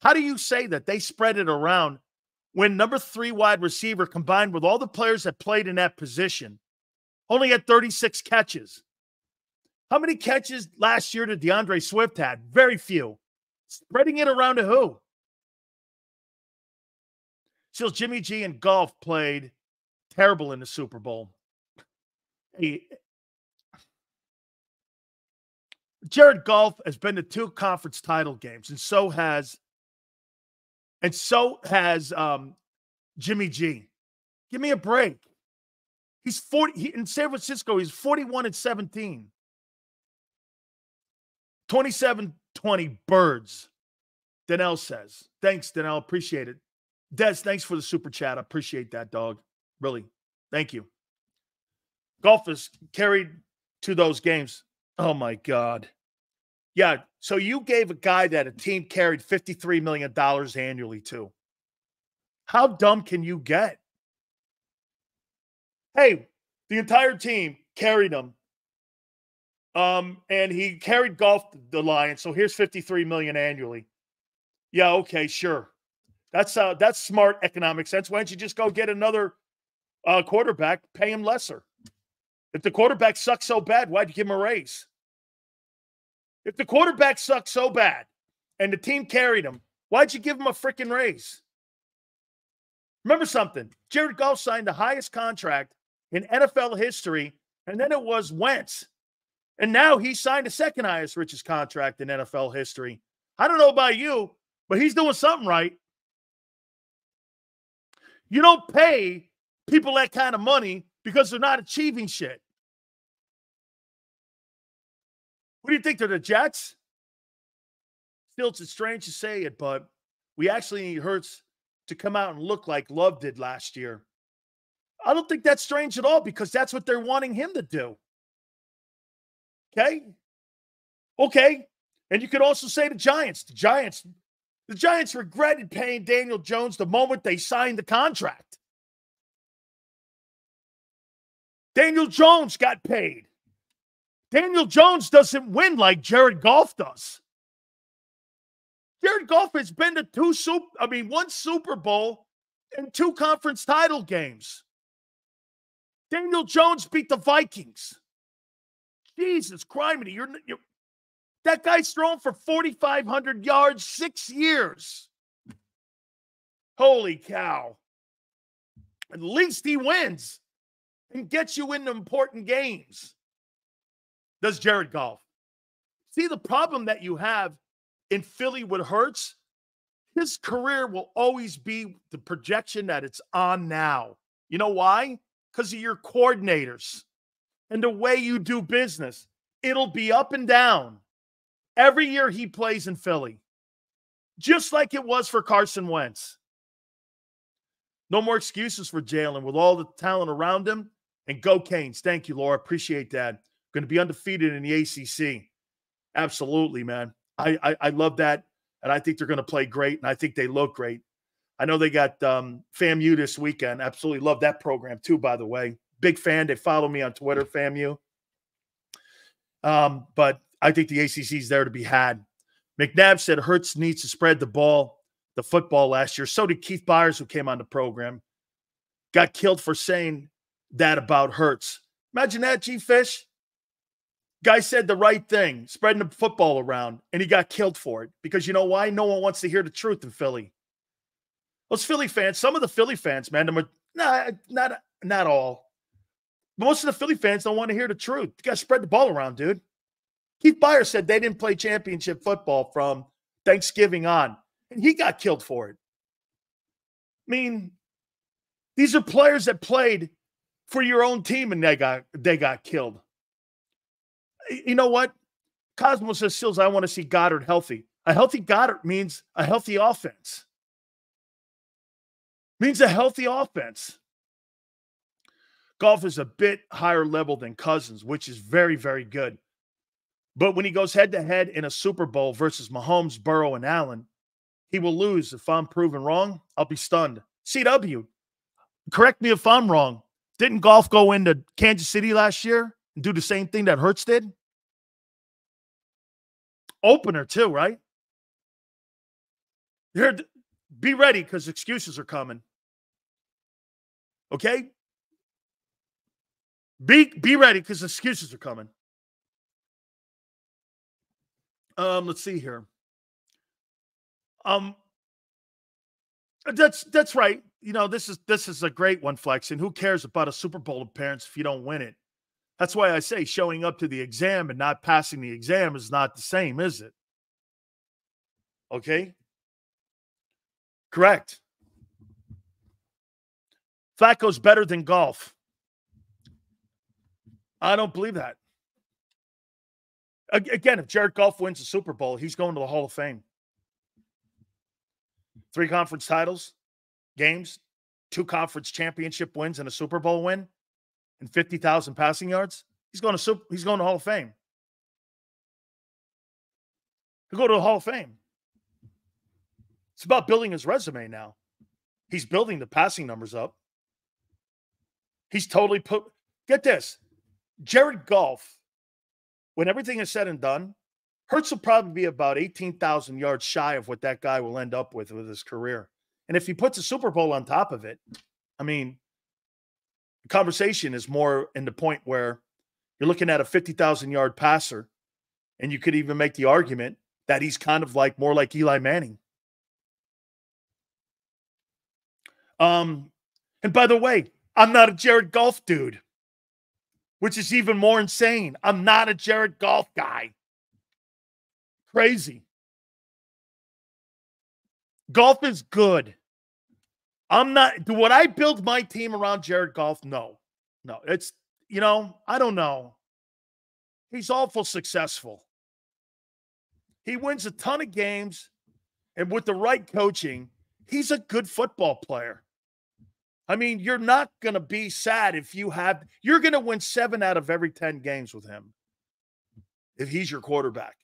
How do you say that they spread it around when number 3 wide receiver combined with all the players that played in that position only had 36 catches? How many catches last year did DeAndre Swift had? Very few. Spreading it around to who? Still, Jimmy G and Golf played terrible in the Super Bowl. Hey, Jared Goff has been to 2 conference title games, and so has Jimmy G. Give me a break. He's 40 in San Francisco. He's 41-17. 27-20 birds. Danelle says. Thanks, Danelle. Appreciate it. Des, thanks for the super chat. I appreciate that, dog. Really. Thank you. Golf is carried to those games. Oh, my God. Yeah, so you gave a guy that a team carried $53 million annually to. How dumb can you get? Hey, the entire team carried him. And he carried Golf the Lions, so here's $53 million annually. Yeah, okay, sure. That's smart economic sense. Why don't you just go get another quarterback, pay him lesser? If the quarterback sucks so bad, why'd you give him a raise? If the quarterback sucks so bad and the team carried him, why'd you give him a freaking raise? Remember something. Jared Goff signed the highest contract in NFL history, and then it was Wentz. And now he signed the second highest, richest contract in NFL history. I don't know about you, but he's doing something right. You don't pay people that kind of money because they're not achieving shit. What do you think? They're the Jets? Still, it's strange to say it, but we actually need Hurts to come out and look like Love did last year. I don't think that's strange at all because that's what they're wanting him to do. Okay? Okay. And you could also say the Giants. The Giants regretted paying Daniel Jones the moment they signed the contract. Daniel Jones got paid. Daniel Jones doesn't win like Jared Goff does. Jared Goff has been to one Super Bowl and 2 conference title games. Daniel Jones beat the Vikings. Jesus Christ, that guy's thrown for 4,500 yards 6 years. Holy cow. At least he wins and gets you into important games. Does Jared Goff. See, the problem that you have in Philly with Hurts, his career will always be the projection that it's on now. You know why? Because of your coordinators and the way you do business. It'll be up and down every year he plays in Philly, just like it was for Carson Wentz. No more excuses for Jalen with all the talent around him. And go Canes. Thank you, Laura. Appreciate that. Going to be undefeated in the ACC. Absolutely, man. I love that. And I think they're going to play great. And I think they look great. I know they got FAMU this weekend. Absolutely love that program too, by the way. Big fan. They follow me on Twitter, FAMU. But I think the ACC is there to be had. McNabb said Hurts needs to spread the football last year. So did Keith Byers, who came on the program. Got killed for saying that about Hurts. Imagine that, G-Fish. Guy said the right thing, spreading the football around, and he got killed for it. Because you know why? No one wants to hear the truth in Philly. Those Philly fans, some of the Philly fans, man, not all. Most of the Philly fans don't want to hear the truth. You got to spread the ball around, dude. Keith Byers said they didn't play championship football from Thanksgiving on, and he got killed for it. I mean, These are players that played for your own team and they got killed. You know what? Cosmo says, Sills, I want to see Goddard healthy. A healthy Goddard means a healthy offense. Means a healthy offense. Goff is a bit higher level than Cousins, which is very, very good. But when he goes head-to-head in a Super Bowl versus Mahomes, Burrow, and Allen, he will lose. If I'm proven wrong, I'll be stunned. CW, correct me if I'm wrong. Didn't Goff go into Kansas City last year and do the same thing that Hurts did? Opener too, right? Be ready because excuses are coming. Okay? Be ready because excuses are coming. Let's see here. That's right. You know, this is a great one, Flex. And who cares about a Super Bowl appearance if you don't win it? That's why I say showing up to the exam and not passing the exam is not the same, is it? Okay? Correct. Flacco's better than Goff. I don't believe that. Again, if Jared Goff wins the Super Bowl, he's going to the Hall of Fame. 3 conference titles, games, 2 conference championship wins and a Super Bowl win, and 50,000 passing yards. He's going to Hall of Fame. He'll go to the Hall of Fame. It's about building his resume now. He's building the passing numbers up. He's totally get this. Jared Goff, when everything is said and done, Hurts will probably be about 18,000 yards shy of what that guy will end up with his career. And if he puts a Super Bowl on top of it, I mean, the conversation is more in the point where you're looking at a 50,000-yard passer, and you could even make the argument that he's kind of like more like Eli Manning. And by the way, I'm not a Jared Goff dude, which is even more insane. I'm not a Jared Goff guy. Crazy. Goff is good. I'm not. Would I build my team around Jared Goff? No. It's, I don't know. He's awful successful. He wins a ton of games, and with the right coaching, he's a good football player. I mean, you're not going to be sad if you're going to win 7 out of every 10 games with him if he's your quarterback.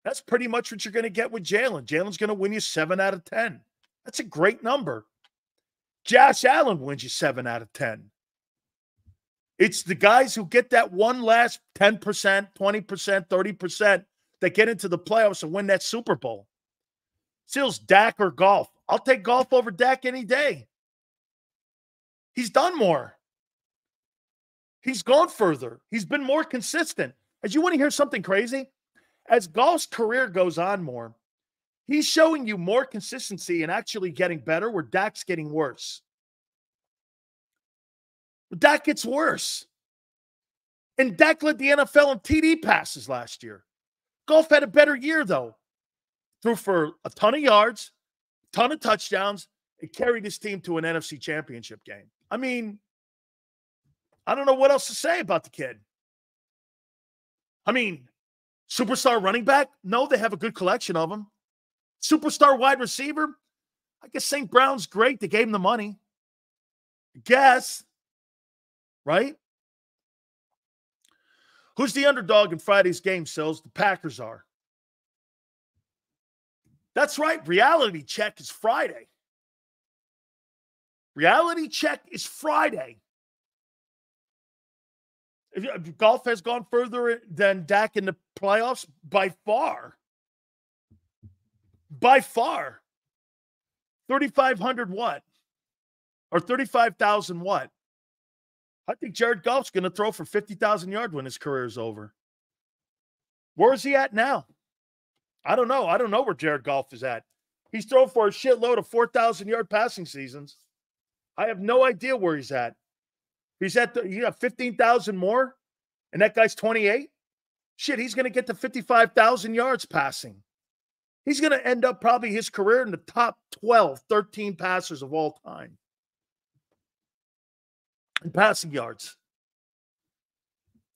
That's pretty much what you're going to get with Jalen. Jalen's going to win you 7 out of 10. That's a great number. Josh Allen wins you 7 out of 10. It's the guys who get that one last 10%, 20%, 30% that get into the playoffs and win that Super Bowl. Sills, Dak or Goff. I'll take Goff over Dak any day. He's done more. He's gone further. He's been more consistent. As you want to hear something crazy? As Goff's career goes on more, he's showing you more consistency and actually getting better where Dak's getting worse. Dak gets worse. And Dak led the NFL in TD passes last year. Goff had a better year, though. Threw for a ton of yards, a ton of touchdowns, and carried his team to an NFC championship game. I mean, I don't know what else to say about the kid. I mean, superstar running back? No, they have a good collection of them. Superstar wide receiver? I guess St. Brown's great. They gave him the money. I guess. Right? Who's the underdog in Friday's game, Sills? The Packers are. That's right. Reality check is Friday. Reality check is Friday. If Goff has gone further than Dak in the playoffs, by far. By far. 3,500 what? Or 35,000 what? I think Jared Goff's going to throw for 50,000 yards when his career is over. Where is he at now? I don't know. I don't know where Jared Goff is at. He's thrown for a shitload of 4,000-yard passing seasons. I have no idea where he's at. He's at 15,000 more, and that guy's 28. Shit, he's going to get to 55,000 yards passing. He's going to end up probably his career in the top 12, 13 passers of all time. in passing yards.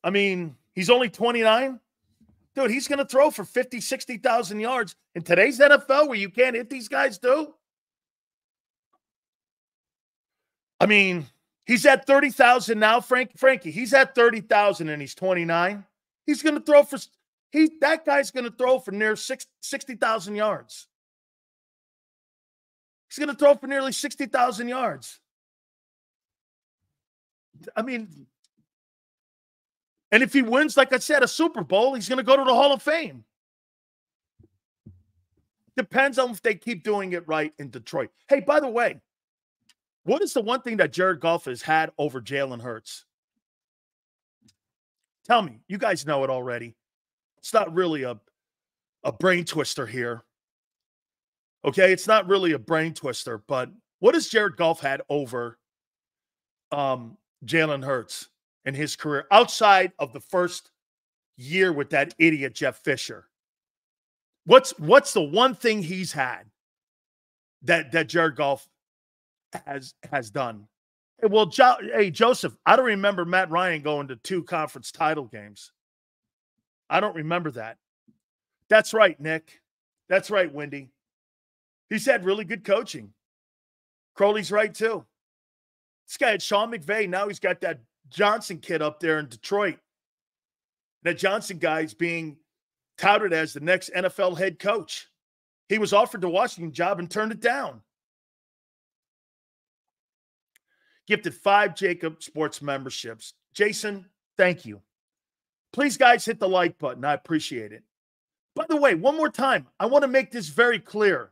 I mean, he's only 29. Dude, he's going to throw for 50, 60,000 yards in today's NFL where you can't hit these guys do. I mean, he's at 30,000 now, Frankie. He's at 30,000 and he's 29. He's going to throw for that guy's going to throw for near 60,000 yards. He's going to throw for nearly 60,000 yards. I mean, and if he wins, like I said, a Super Bowl, he's going to go to the Hall of Fame. Depends on if they keep doing it right in Detroit. Hey, by the way, what is the one thing that Jared Goff has had over Jalen Hurts? Tell me. You guys know it already. It's not really a brain twister here. Okay, it's not really a brain twister, but what has Jared Goff had over Jalen Hurts in his career outside of the first year with that idiot Jeff Fisher? What's the one thing he's had that Jared Goff has done? Well, hey, Joseph, I don't remember Matt Ryan going to 2 conference title games. I don't remember that. That's right, Nick. That's right, Wendy. He's had really good coaching. Crowley's right, too. This guy had Sean McVay. Now he's got that Johnson kid up there in Detroit. That Johnson guy is being touted as the next NFL head coach. He was offered the Washington job and turned it down. Gifted 5 JAKIB Sports memberships. Jason, thank you. Please, guys, hit the like button. I appreciate it. By the way, one more time, I want to make this very clear.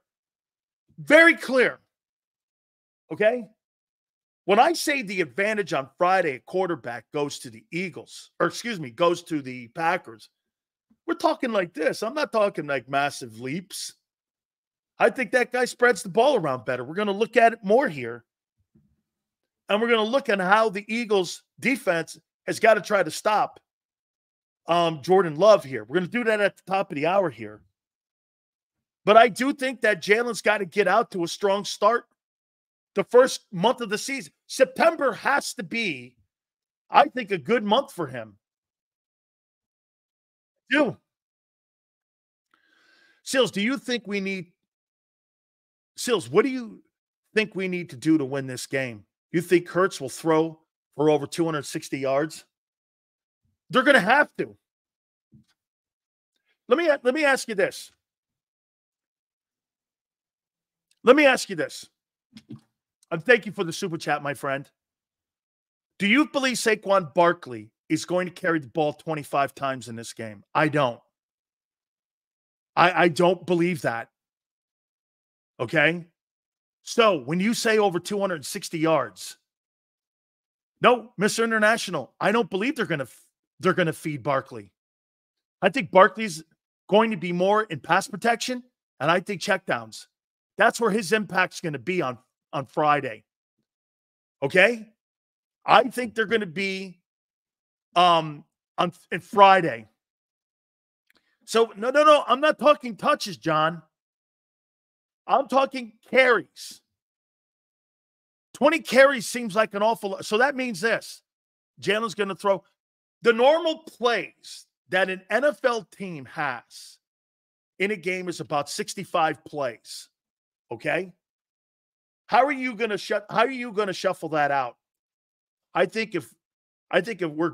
Very clear. Okay? When I say the advantage on Friday at quarterback goes to the Eagles, goes to the Packers, we're talking like this. I'm not talking like massive leaps. I think that guy spreads the ball around better. We're going to look at it more here. And we're going to look at how the Eagles defense has got to try to stop Jordan Love here. We're going to do that at the top of the hour here. But I do think that Jalen's got to get out to a strong start the first month of the season. September has to be, I think, a good month for him. Sills, what do you think we need to do to win this game? You think Hurts will throw for over 260 yards? They're going to have to. Let me ask you this. And thank you for the super chat, my friend. Do you believe Saquon Barkley is going to carry the ball 25 times in this game? I don't. I don't believe that. Okay? So when you say over 260 yards, no, Mr. International, I don't believe they're going to feed Barkley. I think Barkley's going to be more in pass protection, and I think checkdowns. That's where his impact's going to be on Friday. Okay? I think they're going to be on Friday. So, no. I'm not talking touches, John. I'm talking carries. 20 carries seems like an awful lot. So that means this. Jalen's going to throw. The normal plays that an NFL team has in a game is about 65 plays. Okay? How are you going to shuffle that out? I think if we're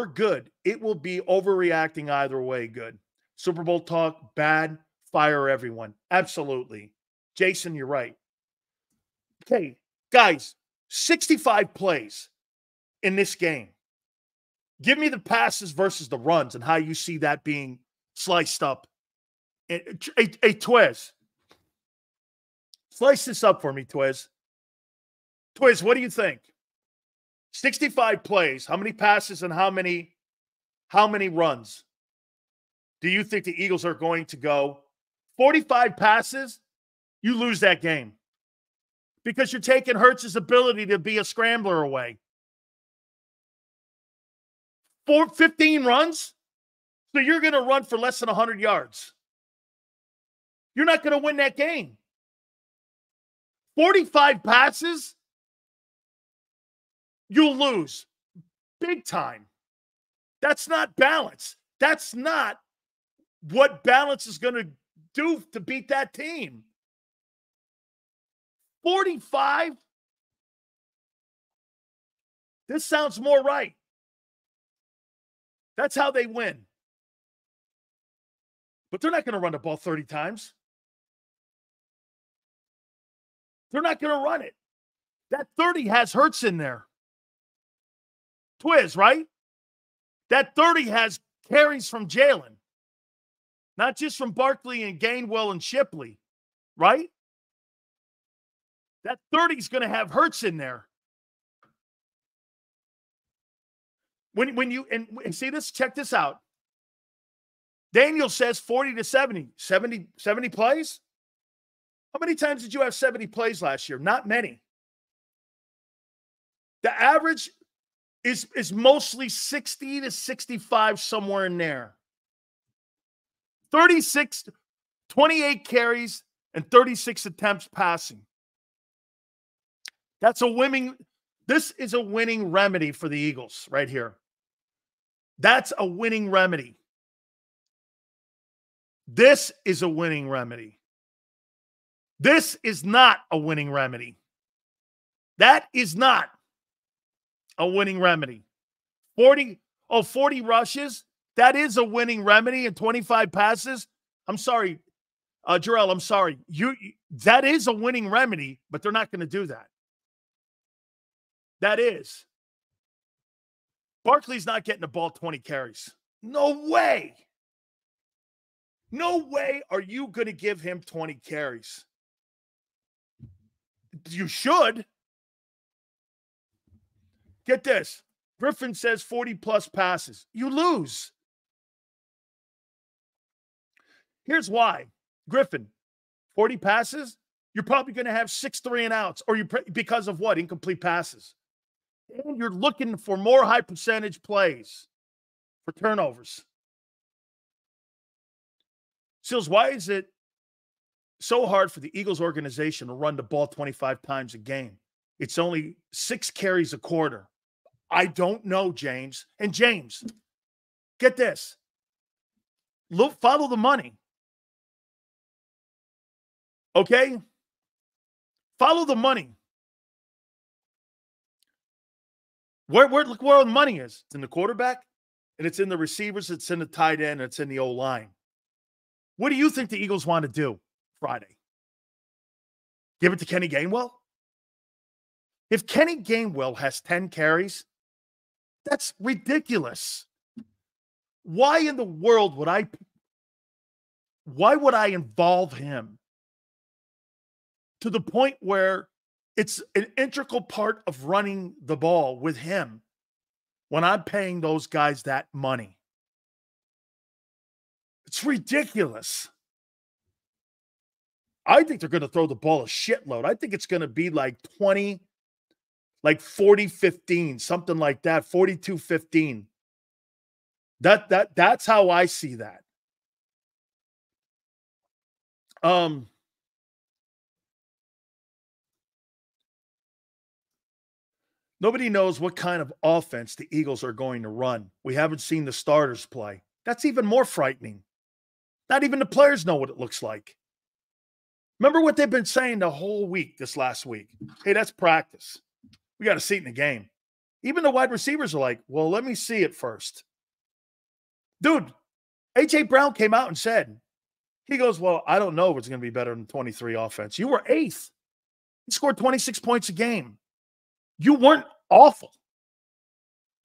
good, it will be overreacting either way good. Super Bowl talk, bad, fire everyone. Absolutely. Jason, you're right. Okay, guys, 65 plays in this game. Give me the passes versus the runs and how you see that being sliced up. Hey, Twiz. Slice this up for me, Twiz. Twiz, what do you think? 65 plays. How many passes and how many runs do you think the Eagles are going to go? 45 passes, you lose that game because you're taking Hurts' ability to be a scrambler away. 15 runs, so you're going to run for less than 100 yards. You're not going to win that game. 45 passes, you'll lose big time. That's not balance. That's not what balance is going to do to beat that team. 45? This sounds more right. That's how they win. But they're not going to run the ball 30 times. They're not going to run it. That 30 has Hurts in there. Twiz, right? That 30 has carries from Jalen. Not just from Barkley and Gainwell and Shipley, right? That 30 is going to have Hurts in there. When you and see this, check this out. Daniel says 40 to 70. 70 plays? How many times did you have 70 plays last year? Not many. The average is mostly 60 to 65, somewhere in there. 28 carries and 36 attempts passing. This is a winning remedy for the Eagles right here. That's a winning remedy. This is a winning remedy. This is not a winning remedy. That is not a winning remedy. 40 rushes. That is a winning remedy and 25 passes. I'm sorry, Jarrell, I'm sorry. That is a winning remedy, but they're not going to do that. That is. Barkley's not getting the ball 20 carries. No way. No way are you going to give him 20 carries. You should. Get this. Griffin says 40-plus passes. You lose. Here's why. Griffin, 40 passes, you're probably going to have 6 3-and-outs, or because of what? Incomplete passes. And you're looking for more high percentage plays for turnovers. Sills, why is it so hard for the Eagles organization to run the ball 25 times a game? It's only 6 carries a quarter. I don't know, James. And James, get this. Look, follow the money. Okay? Follow the money. Look where the money is. It's in the quarterback, and it's in the receivers, it's in the tight end, and it's in the O-line. What do you think the Eagles want to do Friday? Give it to Kenny Gainwell? If Kenny Gainwell has 10 carries, that's ridiculous. Why in the world would I involve him to the point where it's an integral part of running the ball with him when I'm paying those guys that money? It's ridiculous. I think they're going to throw the ball a shitload. I think it's going to be like 40-15, something like that, 42-15. That's how I see that. Nobody knows what kind of offense the Eagles are going to run. We haven't seen the starters play. That's even more frightening. Not even the players know what it looks like. Remember what they've been saying the whole week, this last week? Hey, that's practice. We got to see it in the game. Even the wide receivers are like, well, let me see it first. Dude, A.J. Brown came out and said, he goes, well, I don't know if it's going to be better than 23 offense. You were 8th. You scored 26 points a game. You weren't awful.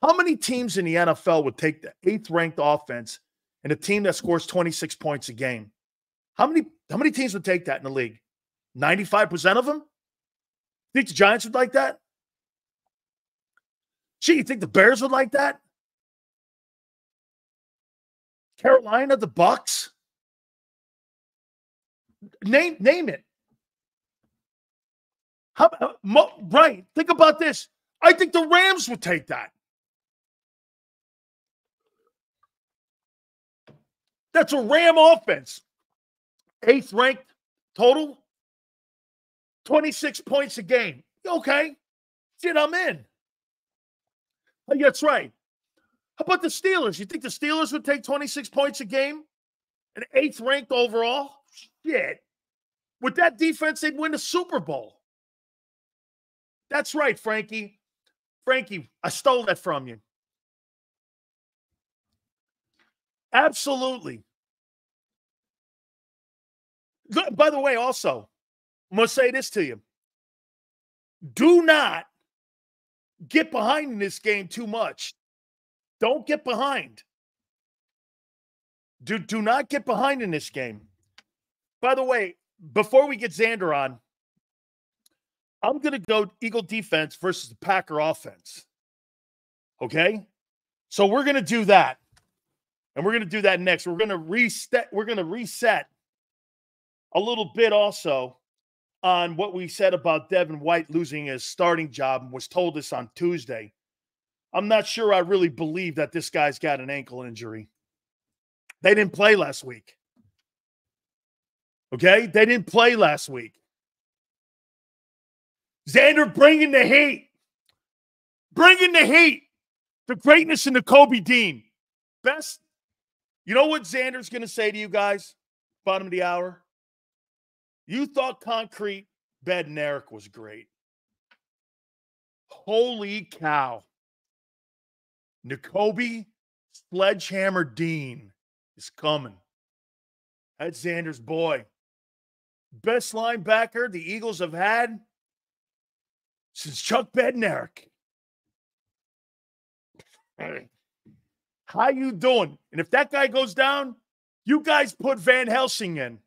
How many teams in the NFL would take the 8th-ranked offense and a team that scores 26 points a game? How many teams would take that in the league? 95% of them? Think the Giants would like that? Gee, you think the Bears would like that? Carolina, the Bucks? Name it. Right. Think about this. I think the Rams would take that. That's a Ram offense. 8th ranked total. 26 points a game. Okay. Shit, I'm in. Oh, yeah, that's right. How about the Steelers? You think the Steelers would take 26 points a game? And 8th ranked overall? Shit. With that defense, they'd win the Super Bowl. That's right, Frankie. Frankie, I stole that from you. Absolutely. By the way, also, I'm going to say this to you. Do not get behind in this game too much. Don't get behind. Do not get behind in this game. By the way, before we get Xander on, I'm going to go Eagle defense versus the Packer offense. Okay? So we're going to do that. And we're going to do that next. We're going to reset a little bit also on what we said about Devin White losing his starting job and was told this on Tuesday. I'm not sure I really believe that this guy's got an ankle injury. They didn't play last week. Okay? They didn't play last week. Xander, bringing the heat. Bringing the heat. The greatness in the Kobe Dean. Best. You know what Xander's going to say to you guys? Bottom of the hour. You thought Concrete Bednarik was great. Holy cow. Nakobe Sledgehammer Dean is coming. That's Xander's boy. Best linebacker the Eagles have had since Chuck Bednarik. How you doing? And if that guy goes down, you guys put Van Helsing in.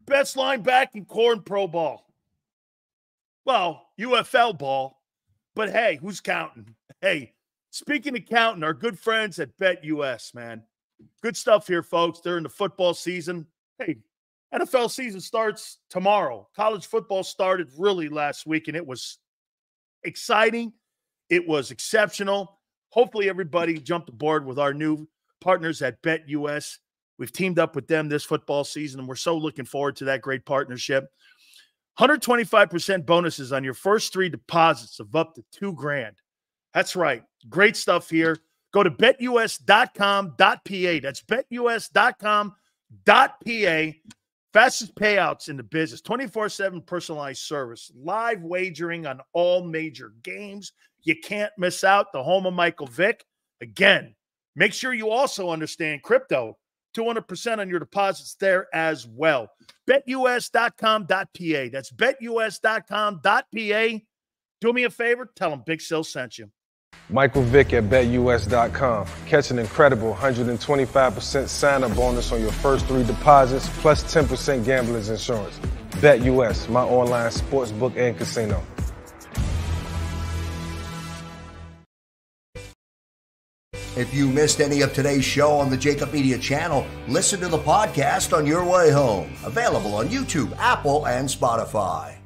Best linebacking core in pro ball. Well, UFL ball. But hey, who's counting? Hey, speaking of counting, our good friends at BetUS, man. Good stuff here, folks. They're in the football season. Hey, NFL season starts tomorrow. College football started really last week, and it was exciting. It was exceptional. Hopefully everybody jumped aboard with our new partners at BetUS. We've teamed up with them this football season, and we're so looking forward to that great partnership. 125% bonuses on your first 3 deposits of up to $2,000. That's right. Great stuff here. Go to betus.com.pa. That's betus.com.pa. Fastest payouts in the business. 24/7 personalized service. Live wagering on all major games. You can't miss out. The home of Michael Vick. Again, make sure you also understand crypto. 200% on your deposits there as well. betus.com.pa. That's betus.com.pa. Do me a favor. Tell them Big Sil sent you. Michael Vick at betus.com. Catch an incredible 125% sign-up bonus on your first 3 deposits, plus 10% gambler's insurance. BetUS, my online sports book and casino. If you missed any of today's show on the JAKIB Media channel, listen to the podcast on your way home. Available on YouTube, Apple, and Spotify.